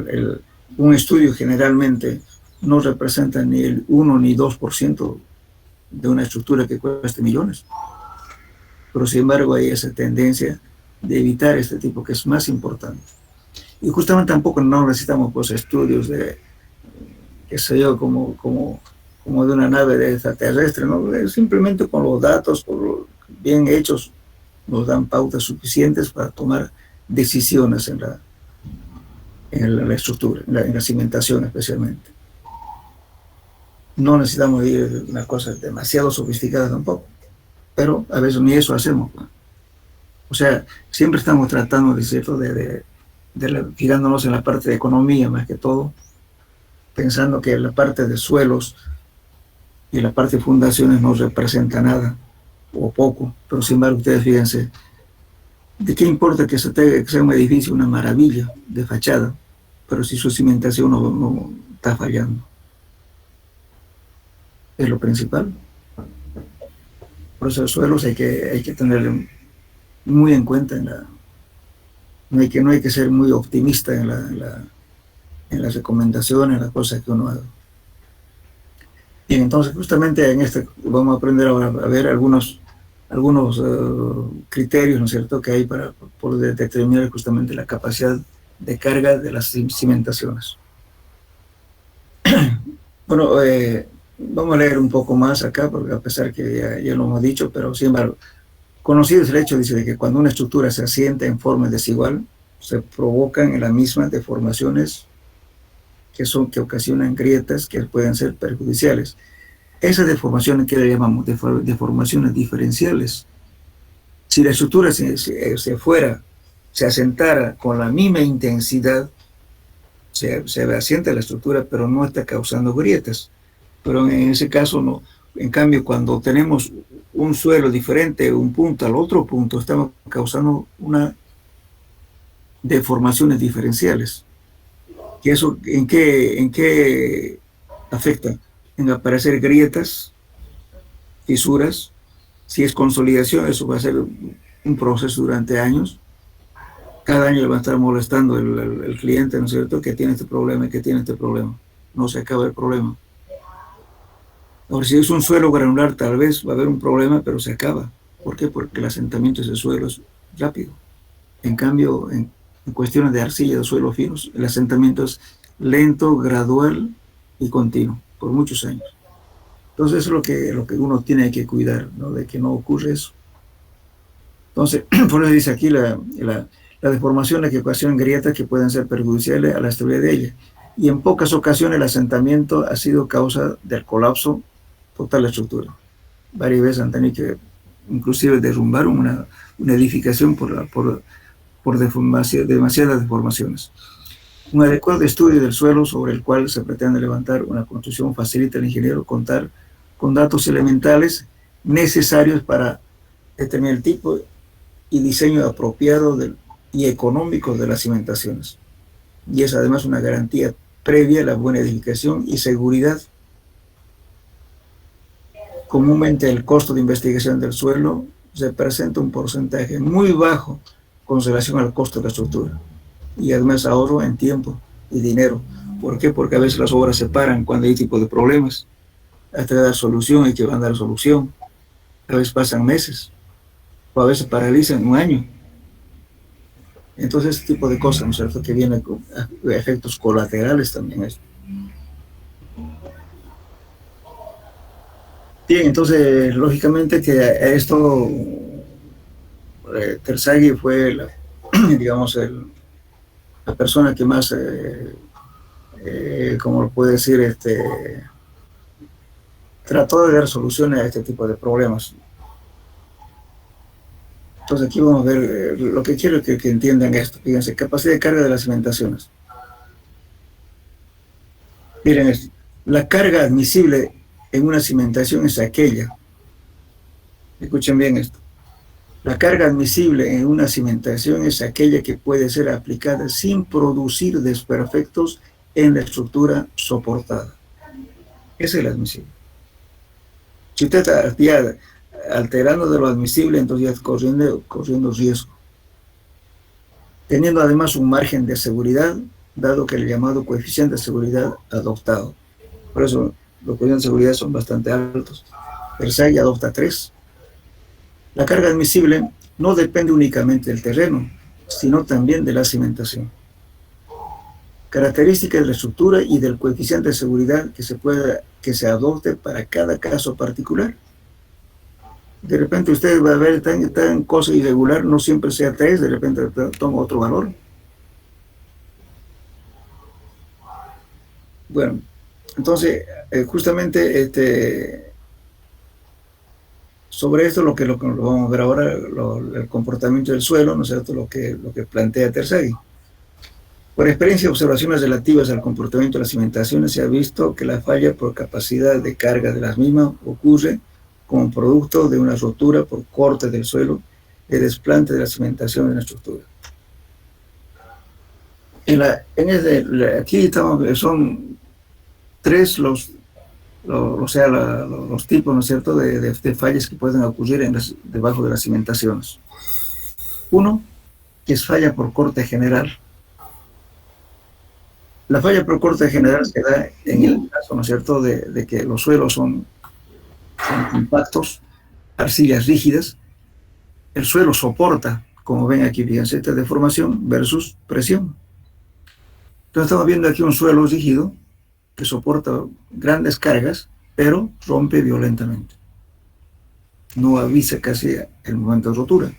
[SPEAKER 1] Un estudio generalmente no representa ni el 1 ni 2% de una estructura que cueste millones. Pero sin embargo hay esa tendencia de evitar este tipo que es más importante. Y justamente tampoco no necesitamos pues estudios de, qué sé yo, como de una nave de extraterrestre, ¿no? Simplemente con los datos bien hechos nos dan pautas suficientes para tomar decisiones en la estructura, en la cimentación especialmente. No necesitamos ir a una cosa demasiado sofisticada tampoco, pero a veces ni eso hacemos. O sea, siempre estamos tratando, ¿cierto?, fijándonos en la parte de economía más que todo, pensando que la parte de suelos y la parte de fundaciones no representa nada o poco, pero sin embargo ustedes fíjense, ¿de qué importa que sea un edificio una maravilla de fachada, pero si su cimentación no está fallando? Es lo principal. Por eso los suelos hay que tenerlo muy en cuenta, no hay que ser muy optimista en las recomendaciones, en las cosas que uno haga. Bien, entonces justamente en vamos a aprender ahora a ver algunos criterios, ¿no es cierto?, que hay para poder determinar justamente la capacidad de carga de las cimentaciones. Bueno, vamos a leer un poco más acá, porque a pesar que ya lo hemos dicho, pero sin embargo, conocido es el hecho, dice, de que cuando una estructura se asienta en forma desigual, se provocan en la misma deformaciones que ocasionan grietas que pueden ser perjudiciales. Esas deformaciones que le llamamos deformaciones diferenciales. Si la estructura se asentara con la misma intensidad se asienta la estructura, pero no está causando grietas. Pero en ese caso no. En cambio, cuando tenemos un suelo diferente de un punto al otro punto, estamos causando una deformaciones diferenciales. ¿Y eso en qué afecta? En aparecer grietas, fisuras. Si es consolidación, eso va a ser un proceso durante años. Cada año le va a estar molestando el cliente, ¿no es cierto?, que tiene este problema y que tiene este problema. No se acaba el problema. Ahora, si es un suelo granular, tal vez va a haber un problema, pero se acaba. ¿Por qué? Porque el asentamiento de ese suelo es rápido. En cambio, en cuestiones de arcilla, de suelos finos, el asentamiento es lento, gradual y continuo, por muchos años. Entonces, eso es lo que uno tiene que cuidar, ¿no?, de que no ocurra eso. Entonces, por eso dice aquí la deformación, la que ocasiona grietas que pueden ser perjudiciales a la estabilidad de ella. Y en pocas ocasiones el asentamiento ha sido causa del colapso total de la estructura. Varias veces han tenido que, inclusive, derrumbar una edificación por demasiadas deformaciones. Un adecuado estudio del suelo sobre el cual se pretende levantar una construcción facilita al ingeniero contar con datos elementales necesarios para determinar el tipo y diseño apropiado y económico de las cimentaciones. Y es además una garantía previa a la buena edificación y seguridad. Comúnmente el costo de investigación del suelo se presenta un porcentaje muy bajo con relación al costo de la estructura. Y además ahorro en tiempo y dinero. ¿Por qué? Porque a veces las obras se paran cuando hay tipo de problemas. Hasta dar solución, hay que dar solución. A veces pasan meses, o a veces paralizan un año. Entonces, este tipo de cosas, ¿no es cierto?, que vienen con efectos colaterales también. Bien, entonces, lógicamente que esto, Terzaghi fue, digamos, la persona que más, como lo puede decir, trató de dar soluciones a este tipo de problemas. Entonces aquí vamos a ver, lo que quiero que entiendan esto. Fíjense, capacidad de carga de las cimentaciones. Miren esto. La carga admisible en una cimentación es aquella. Escuchen bien esto. La carga admisible en una cimentación es aquella que puede ser aplicada sin producir desperfectos en la estructura soportada. Esa es la admisible. Si usted está ya alterando de lo admisible, entonces ya está corriendo riesgo. Teniendo además un margen de seguridad, dado que el llamado coeficiente de seguridad adoptado. Por eso los coeficientes de seguridad son bastante altos. Terzaghi adopta 3. La carga admisible no depende únicamente del terreno, sino también de la cimentación. Características de la estructura y del coeficiente de seguridad que se adopte para cada caso particular. De repente usted va a ver tan cosa irregular, no siempre sea 3, de repente toma otro valor. Bueno, entonces, justamente sobre esto lo que vamos a ver ahora, el comportamiento del suelo, ¿no es cierto?, lo que plantea Terzaghi. Por experiencia y observaciones relativas al comportamiento de las cimentaciones, se ha visto que la falla por capacidad de carga de las mismas ocurre como producto de una rotura por corte del suelo, de desplante de la cimentación en la estructura. Aquí son 3 los tipos, ¿no es cierto?, de fallas que pueden ocurrir debajo de las cimentaciones. Uno, que es falla por corte general. La falla por corte general se da en el caso, ¿no es cierto?, de que los suelos son compactos, arcillas rígidas. El suelo soporta, como ven aquí, fíjense, esta deformación versus presión. Entonces estamos viendo aquí un suelo rígido que soporta grandes cargas, pero rompe violentamente. No avisa casi el momento de rotura.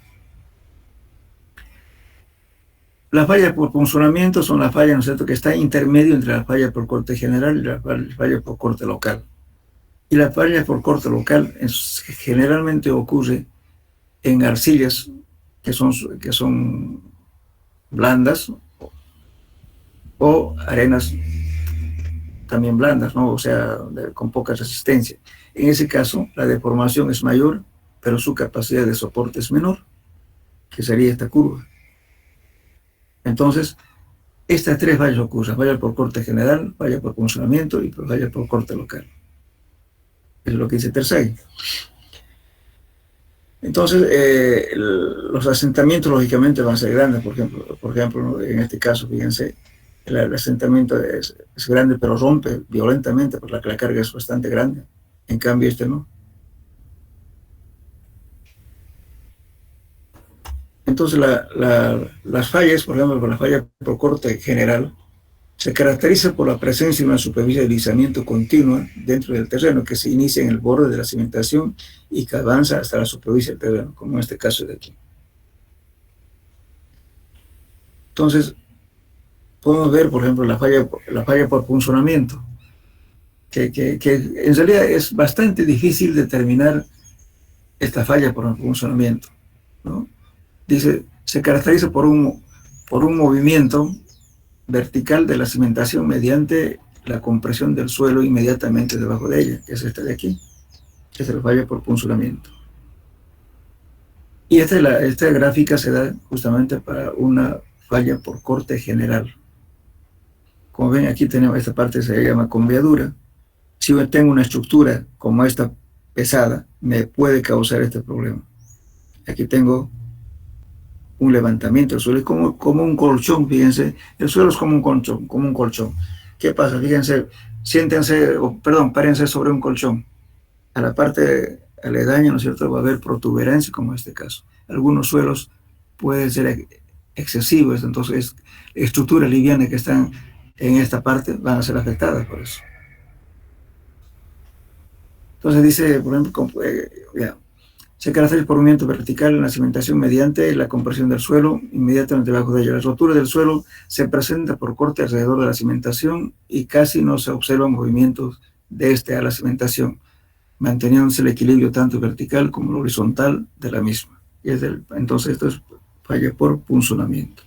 [SPEAKER 1] Las fallas por punzonamiento son las fallas, ¿no es cierto?, que está intermedio entre la falla por corte general y la falla por corte local. Y la falla por corte local generalmente ocurre en arcillas que son blandas o arenas también blandas, ¿no? O sea, con poca resistencia. En ese caso, la deformación es mayor, pero su capacidad de soporte es menor, que sería esta curva. Entonces, estas tres fallas ocurren: falla por corte general, falla por funcionamiento y falla por corte local. Es lo que dice Terzaghi. Entonces, los asentamientos lógicamente van a ser grandes. Por ejemplo, en este caso, fíjense, el asentamiento es grande, pero rompe violentamente porque la carga es bastante grande. En cambio, este no. Entonces, las fallas, por ejemplo, la falla por corte general, se caracteriza por la presencia de una superficie de deslizamiento continua dentro del terreno que se inicia en el borde de la cimentación y que avanza hasta la superficie del terreno, como en este caso de aquí. Entonces, podemos ver, por ejemplo, la falla por punzonamiento, que en realidad es bastante difícil determinar esta falla por punzonamiento, ¿no? Dice, se caracteriza por un movimiento vertical de la cimentación mediante la compresión del suelo inmediatamente debajo de ella, que es esta de aquí, que es la falla por punzonamiento. Y esta gráfica se da justamente para una falla por corte general. Como ven, aquí tenemos esta parte, se llama conveadura. Si yo tengo una estructura como esta pesada, me puede causar este problema. Aquí tengo un levantamiento del suelo, es como un colchón, fíjense, el suelo es como un colchón. ¿Qué pasa? Fíjense, párense sobre un colchón. A la parte aledaña, ¿no es cierto?, va a haber protuberancia, como en este caso. Algunos suelos pueden ser excesivos, entonces estructuras livianas que están en esta parte van a ser afectadas por eso. Entonces dice, por ejemplo, se caracteriza por un movimiento vertical en la cimentación mediante la compresión del suelo inmediatamente debajo de ella. La rotura del suelo se presenta por corte alrededor de la cimentación y casi no se observan movimientos de a la cimentación, manteniéndose el equilibrio tanto vertical como el horizontal de la misma. Entonces esto es falla por punzonamiento.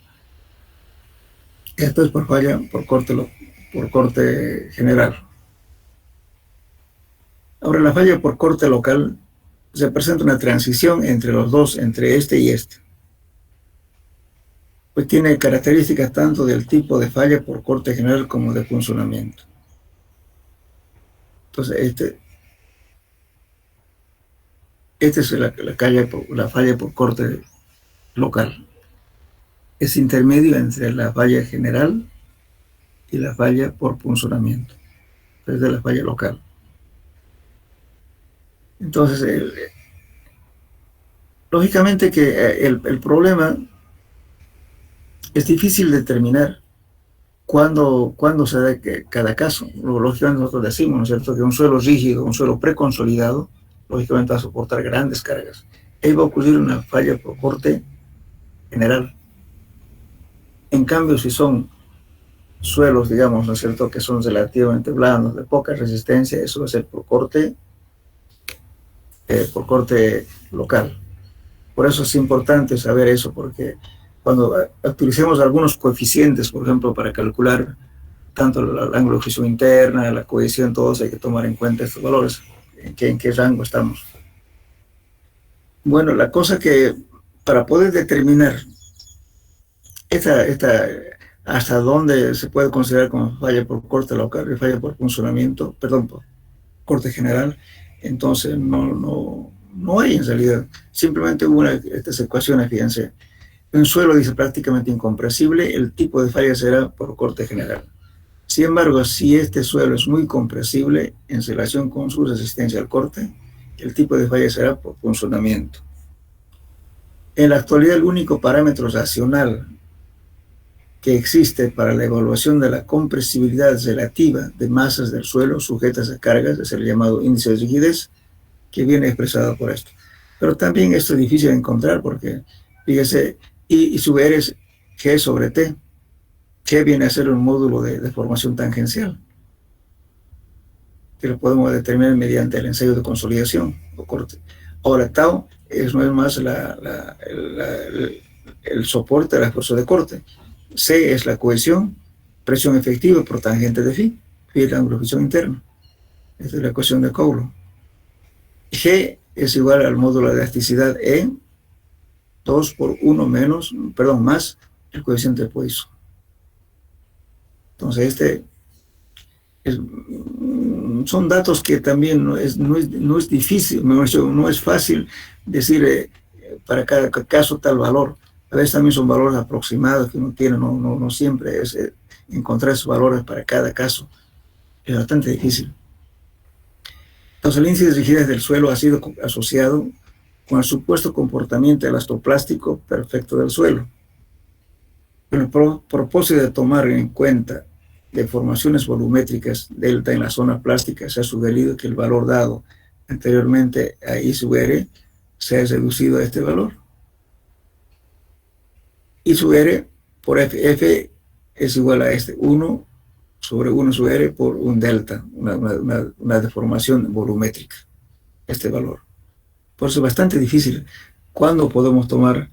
[SPEAKER 1] Esto es por falla por corte general. Ahora, la falla por corte local se presenta una transición entre los dos, entre este y este. Pues tiene características tanto del tipo de falla por corte general como de punzonamiento. Entonces, esta es la falla por corte local. Es intermedio entre la falla general y la falla por punzonamiento. Es de la falla local. Entonces, lógicamente que el problema es difícil determinar cuándo se da cada caso. Lógicamente nosotros decimos, ¿no es cierto?, que un suelo rígido, un suelo preconsolidado, lógicamente va a soportar grandes cargas. Ahí va a ocurrir una falla por corte general. En cambio, si son suelos, digamos, ¿no es cierto?, que son relativamente blandos, de poca resistencia, eso va a ser por corte local. Por eso es importante saber eso, porque cuando utilicemos algunos coeficientes, por ejemplo, para calcular tanto el ángulo de fricción interna, la cohesión, todos hay que tomar en cuenta estos valores, en qué rango estamos. Bueno, la cosa que para poder determinar hasta dónde se puede considerar como falla por corte local y falla por funcionamiento, por corte general, entonces no hay en realidad. Simplemente hubo estas ecuaciones, fíjense. Un suelo dice prácticamente incompresible, el tipo de falla será por corte general. Sin embargo, si este suelo es muy compresible en relación con su resistencia al corte, el tipo de falla será por funcionamiento. En la actualidad, el único parámetro racional que existe para la evaluación de la compresibilidad relativa de masas del suelo sujetas a cargas es el llamado índice de rigidez, que viene expresado por esto. Pero también esto es difícil de encontrar porque, fíjese, I sub R es G sobre T. G viene a ser un módulo de deformación tangencial, que lo podemos determinar mediante el ensayo de consolidación o corte. Ahora, tau no es más el soporte de la fuerza de corte. C es la cohesión, presión efectiva por tangente de phi. Phi es la ángulo de fricción interno. Esta es la ecuación de Coulomb. G es igual al módulo de elasticidad E, 2 por 1 menos, perdón, más el coeficiente de Poisson. Entonces, son datos que también no es difícil, no es fácil decir para cada caso tal valor. A veces también son valores aproximados que uno tiene, no siempre es encontrar esos valores para cada caso. Es bastante difícil. Entonces, el índice de rigidez del suelo ha sido asociado con el supuesto comportamiento elastoplástico perfecto del suelo. Con el propósito de tomar en cuenta deformaciones volumétricas delta en la zona plástica, se ha sugerido que el valor dado anteriormente a I sub R sea reducido a este valor. I sub R por F es igual a 1 sobre 1 sub R por un delta, una deformación volumétrica, este valor. Por eso es bastante difícil. ¿Cuándo podemos tomar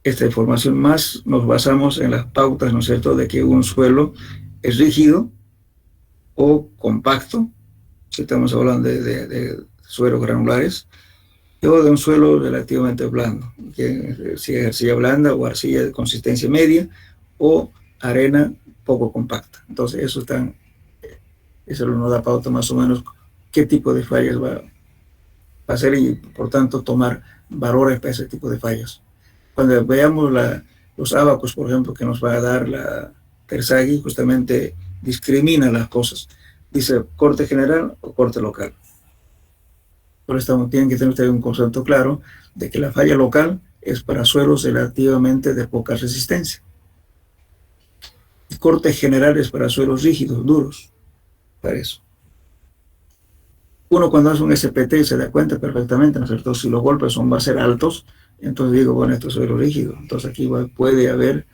[SPEAKER 1] esta información? Más nos basamos en las pautas, ¿no es cierto?, de que un suelo es rígido o compacto, si estamos hablando de suelos granulares, o de un suelo relativamente blando, que si es arcilla blanda o arcilla de consistencia media, o arena poco compacta. Entonces eso nos da pauta más o menos qué tipo de fallas va a hacer y por tanto tomar valores para ese tipo de fallas. Cuando veamos los ábacos, por ejemplo, que nos va a dar la Terzaghi, justamente discrimina las cosas. Dice corte general o corte local. Por eso tienen que tener ustedes un concepto claro de que la falla local es para suelos relativamente de poca resistencia. El corte general es para suelos rígidos, duros, para eso. Uno cuando hace un SPT se da cuenta perfectamente, ¿no es cierto? Si los golpes va a ser altos, entonces digo, bueno, esto es suelo rígido. Entonces aquí puede haber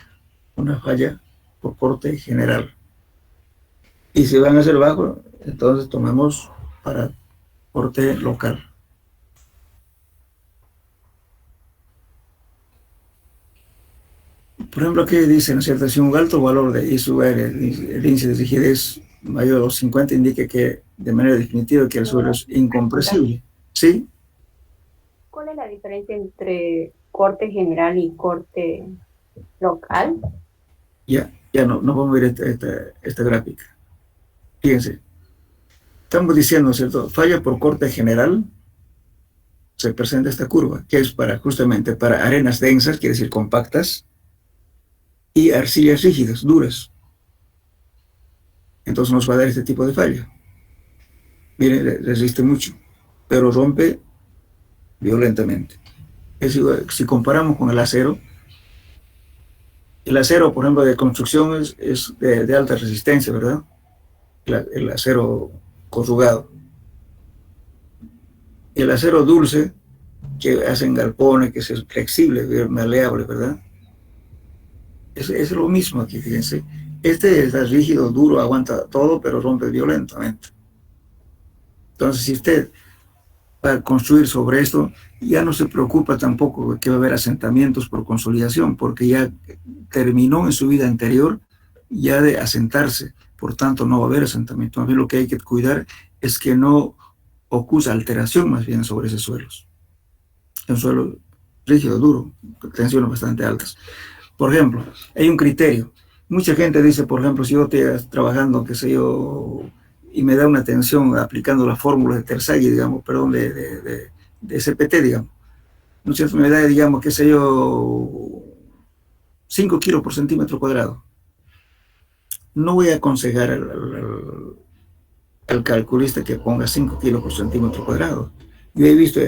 [SPEAKER 1] una falla por corte general. Y si van a ser bajos, entonces tomamos para corte local. Por ejemplo, aquí dice, ¿no es cierto? Si un alto valor de I sub R, el índice de rigidez mayor a los 50, indica que de manera definitiva que el suelo es incompresible. ¿Sí?
[SPEAKER 2] ¿Cuál es la diferencia entre corte general y corte local?
[SPEAKER 1] Ya no vamos a ver esta gráfica. Fíjense, estamos diciendo, ¿cierto? Falla por corte general, se presenta esta curva, que es justamente para arenas densas, quiere decir compactas, y arcillas rígidas, duras. Entonces nos va a dar este tipo de falla. Miren, resiste mucho, pero rompe violentamente. Es igual, si comparamos con el acero, por ejemplo, de construcción es de alta resistencia, ¿verdad? El acero corrugado. El acero dulce, que hacen galpones, que es flexible, maleable, ¿verdad? Es lo mismo aquí, fíjense. Este está rígido, duro, aguanta todo, pero rompe violentamente. Entonces, si usted va a construir sobre esto, ya no se preocupa tampoco que va a haber asentamientos por consolidación, porque ya terminó en su vida anterior ya de asentarse. Por tanto, no va a haber asentamiento. Más bien lo que hay que cuidar es que no ocurra alteración más bien sobre esos suelos. Es un suelo rígido, duro, tensiones bastante altas. Por ejemplo, hay un criterio. Mucha gente dice, por ejemplo, si yo estoy trabajando, qué sé yo, y me da una tensión aplicando las fórmulas de Terzaghi, digamos, perdón, de SPT, digamos. ¿No es cierto? Me da, digamos, qué sé yo, 5 kilos por centímetro cuadrado. No voy a aconsejar al calculista que ponga 5 kilos por centímetro cuadrado. Yo he visto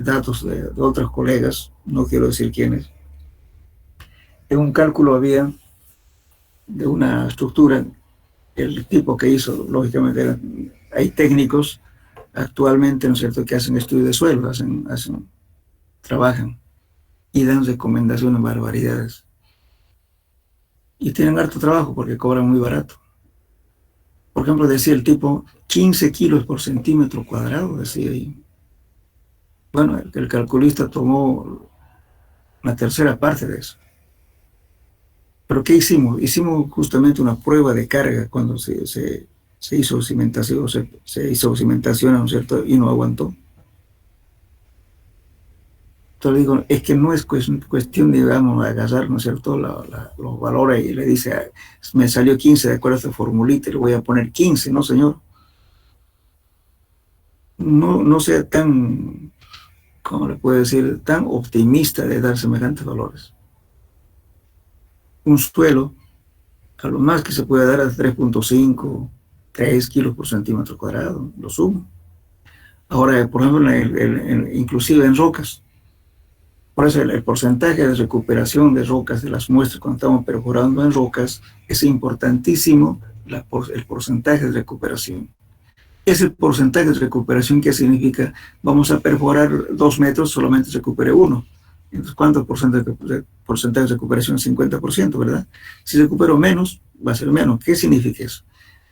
[SPEAKER 1] datos de otros colegas, no quiero decir quiénes. En un cálculo había de una estructura, el tipo que hizo, lógicamente, hay técnicos actualmente, ¿no es cierto?, que hacen estudios de suelo, trabajan y dan recomendaciones barbaridades. Y tienen harto trabajo porque cobran muy barato. Por ejemplo, decía el tipo 15 kilos por centímetro cuadrado, decía ahí. Bueno, el calculista tomó una tercera parte de eso. ¿Pero qué hicimos? Hicimos justamente una prueba de carga cuando se hizo cimentación, se hizo cimentación, ¿no es cierto? Y no aguantó. Entonces digo, es que no es cuestión de, digamos, agarrar, ¿no es cierto?, los valores y le dice, me salió 15 de acuerdo a esta formulita, le voy a poner 15, no señor. No sea tan, ¿cómo le puedo decir?, tan optimista de dar semejantes valores. Un suelo, a lo más que se puede dar a 3.5, 3 kilos por centímetro cuadrado, lo sumo. Ahora, por ejemplo, inclusive en rocas, por eso el porcentaje de recuperación de rocas, de las muestras cuando estamos perforando en rocas, es importantísimo el porcentaje de recuperación. Ese porcentaje de recuperación, ¿qué significa? Vamos a perforar 2 metros, solamente recupere 1. Entonces, ¿cuánto porcentaje de recuperación? 50%, ¿verdad? Si recupero menos, va a ser menos. ¿Qué significa eso?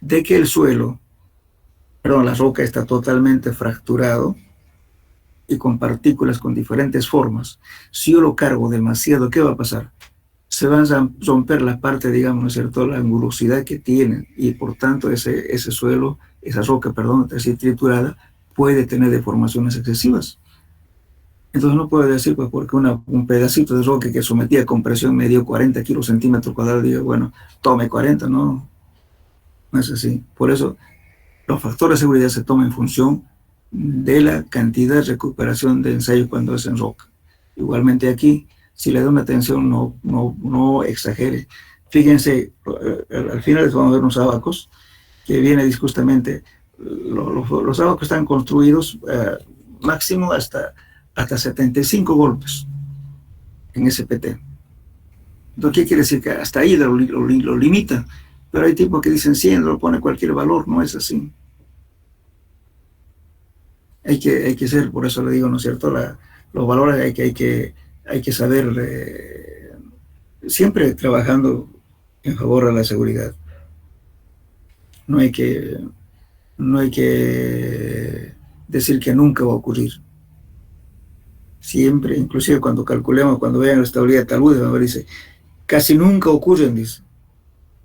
[SPEAKER 1] De que el suelo, la roca está totalmente fracturado y con partículas con diferentes formas. Si yo lo cargo demasiado, ¿qué va a pasar? Se va a romper la parte, digamos, ¿no es cierto?, la angulosidad que tiene, y por tanto ese suelo, esa roca, perdón, así triturada, puede tener deformaciones excesivas. Entonces no puedo decir, pues, porque un pedacito de roca que sometía a compresión me dio 40 kilos centímetros cuadrados, digo, bueno, tome 40, no es así. Por eso los factores de seguridad se toman en función de la cantidad de recuperación de ensayo cuando es en roca. Igualmente aquí, si le da una atención, no exagere. Fíjense, al final les vamos a ver unos abacos que viene justamente, los abacos están construidos máximo hasta 75 golpes en SPT. Entonces, ¿qué quiere decir? Que hasta ahí lo limita. Pero hay tipos que dicen 100, lo pone cualquier valor, no es así. Hay que ser, por eso le digo, ¿no es cierto?, los valores hay que saber, siempre trabajando en favor de la seguridad. No hay que decir que nunca va a ocurrir. Siempre, inclusive cuando calculemos, cuando vean la estabilidad de talud, dice, casi nunca ocurren, dice,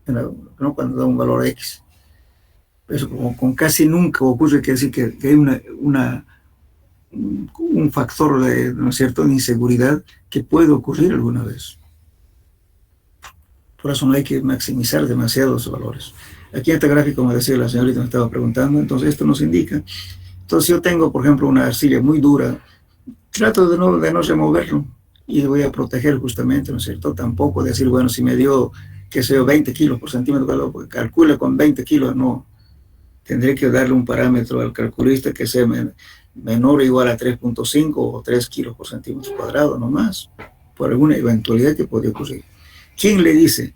[SPEAKER 1] ¿no?, cuando da un valor X. Eso con casi nunca ocurre, quiere decir que hay un factor de, ¿no es cierto?, de inseguridad que puede ocurrir alguna vez. Por eso no hay que maximizar demasiado los valores. Aquí en este gráfico, como decía la señorita, me estaba preguntando, entonces esto nos indica. Entonces yo tengo, por ejemplo, una arcilla muy dura, trato de no removerlo y voy a proteger justamente, ¿no es cierto? Tampoco decir, bueno, si me dio, qué sé yo, 20 kilos por centímetro, pues calcule con 20 kilos, no. Tendré que darle un parámetro al calculista que sea menor o igual a 3.5 o 3 kilos por centímetro cuadrado, no más, por alguna eventualidad que puede ocurrir. ¿Quién le dice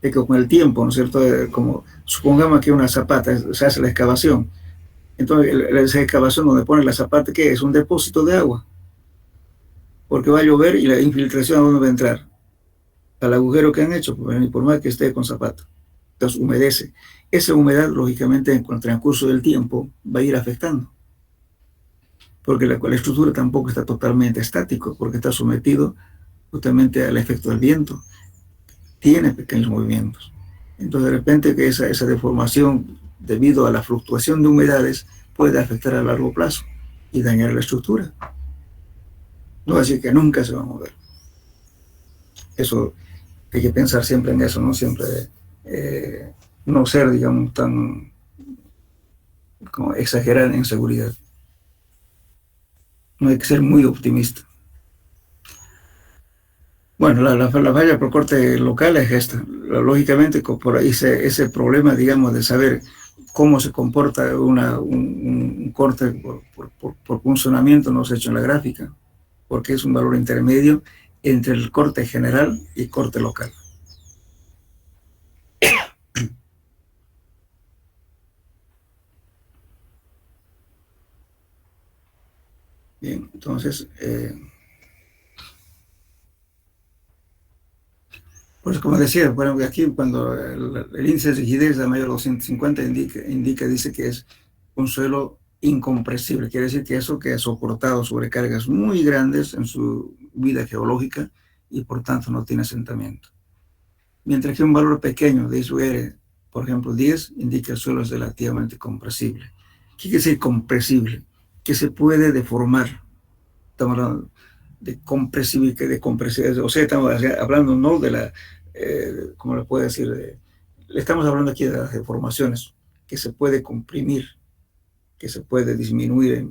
[SPEAKER 1] de que con el tiempo, ¿no es cierto?, como supongamos que una zapata, se hace la excavación, entonces esa excavación donde pone la zapata, ¿qué es? Un depósito de agua, porque va a llover y la infiltración, ¿a dónde va a entrar? Al agujero que han hecho, por más que esté con zapata. Entonces humedece. Esa humedad, lógicamente, con el transcurso del tiempo, va a ir afectando, porque la estructura tampoco está totalmente estático, porque está sometido justamente al efecto del viento, tiene pequeños movimientos. Entonces, de repente, que esa deformación, debido a la fluctuación de humedades, puede afectar a largo plazo y dañar la estructura. No es decir que nunca se va a mover. Eso hay que pensar siempre en eso, ¿no? Siempre no ser, digamos, tan como exagerar en seguridad. No hay que ser muy optimista. Bueno, la falla por corte local es esta. Lógicamente, por ahí ese problema, digamos, de saber cómo se comporta un corte por funcionamiento no se ha hecho en la gráfica, porque es un valor intermedio entre el corte general y corte local. Bien, entonces, pues como decía, bueno, aquí cuando el índice de rigidez de mayor de 250 dice que es un suelo incompresible, quiere decir que eso que ha soportado sobrecargas muy grandes en su vida geológica y por tanto no tiene asentamiento. mientras que un valor pequeño de ISUR, por ejemplo 10, indica el suelo es relativamente compresible. ¿Qué quiere decir compresible? Que se puede deformar. Estamos hablando de compresibilidad, o sea, estamos hablando no de la, ¿cómo le puedo decir? Le estamos hablando aquí de las deformaciones, que se puede comprimir, que se puede disminuir,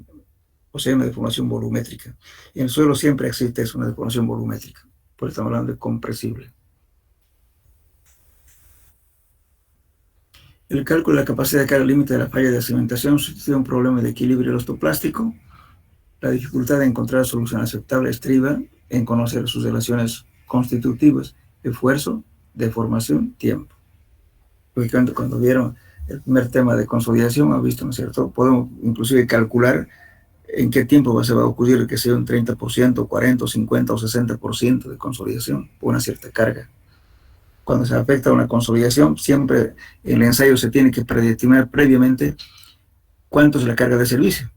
[SPEAKER 1] o sea, una deformación volumétrica. Y en el suelo siempre existe una deformación volumétrica, por eso estamos hablando de compresible. El cálculo de la capacidad de carga límite de la falla de cimentación sustituye un problema de equilibrio elastoplástico. La dificultad de encontrar solución aceptable estriba en conocer sus relaciones constitutivas: esfuerzo, deformación, tiempo. Lógicamente, cuando vieron el primer tema de consolidación, han visto, ¿no es cierto? Podemos inclusive calcular en qué tiempo se va a ocurrir que sea un 30%, 40, 50 o 60% de consolidación por una cierta carga. Cuando se afecta a una consolidación, siempre en el ensayo se tiene que predeterminar previamente cuánto es la carga de servicio.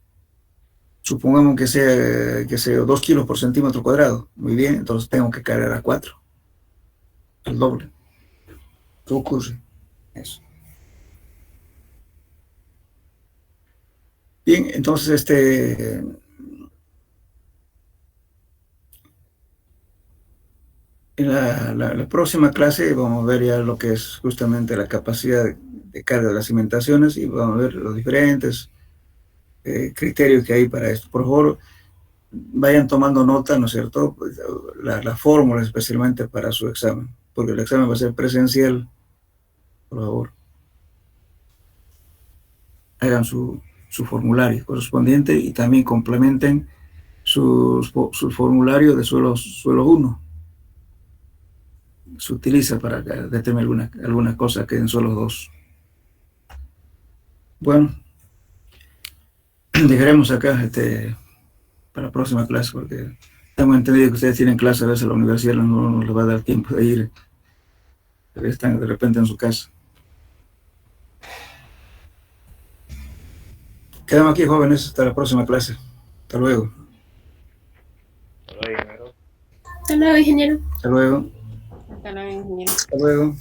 [SPEAKER 1] Supongamos que sea 2 kilos por centímetro cuadrado. Muy bien, entonces tengo que cargar a 4. El doble. ¿Qué ocurre? Eso. Bien, entonces en la próxima clase vamos a ver ya lo que es justamente la capacidad de carga de las cimentaciones y vamos a ver los diferentes criterios que hay para esto. Por favor, vayan tomando nota, ¿no es cierto? Pues, la fórmula especialmente para su examen, porque el examen va a ser presencial. Por favor, hagan su formulario correspondiente y también complementen su formulario de suelo 1. Se utiliza para determinar alguna cosa que en suelo 2. Bueno, dejaremos acá para la próxima clase, porque tengo entendido que ustedes tienen clase a veces en la universidad, no les va a dar tiempo de ir, están de repente en su casa. Quedamos aquí, jóvenes, hasta la próxima clase. Hasta luego.
[SPEAKER 6] Hasta luego, ingeniero.
[SPEAKER 1] Hasta luego.
[SPEAKER 2] Hasta luego, ingeniero.
[SPEAKER 1] Hasta luego.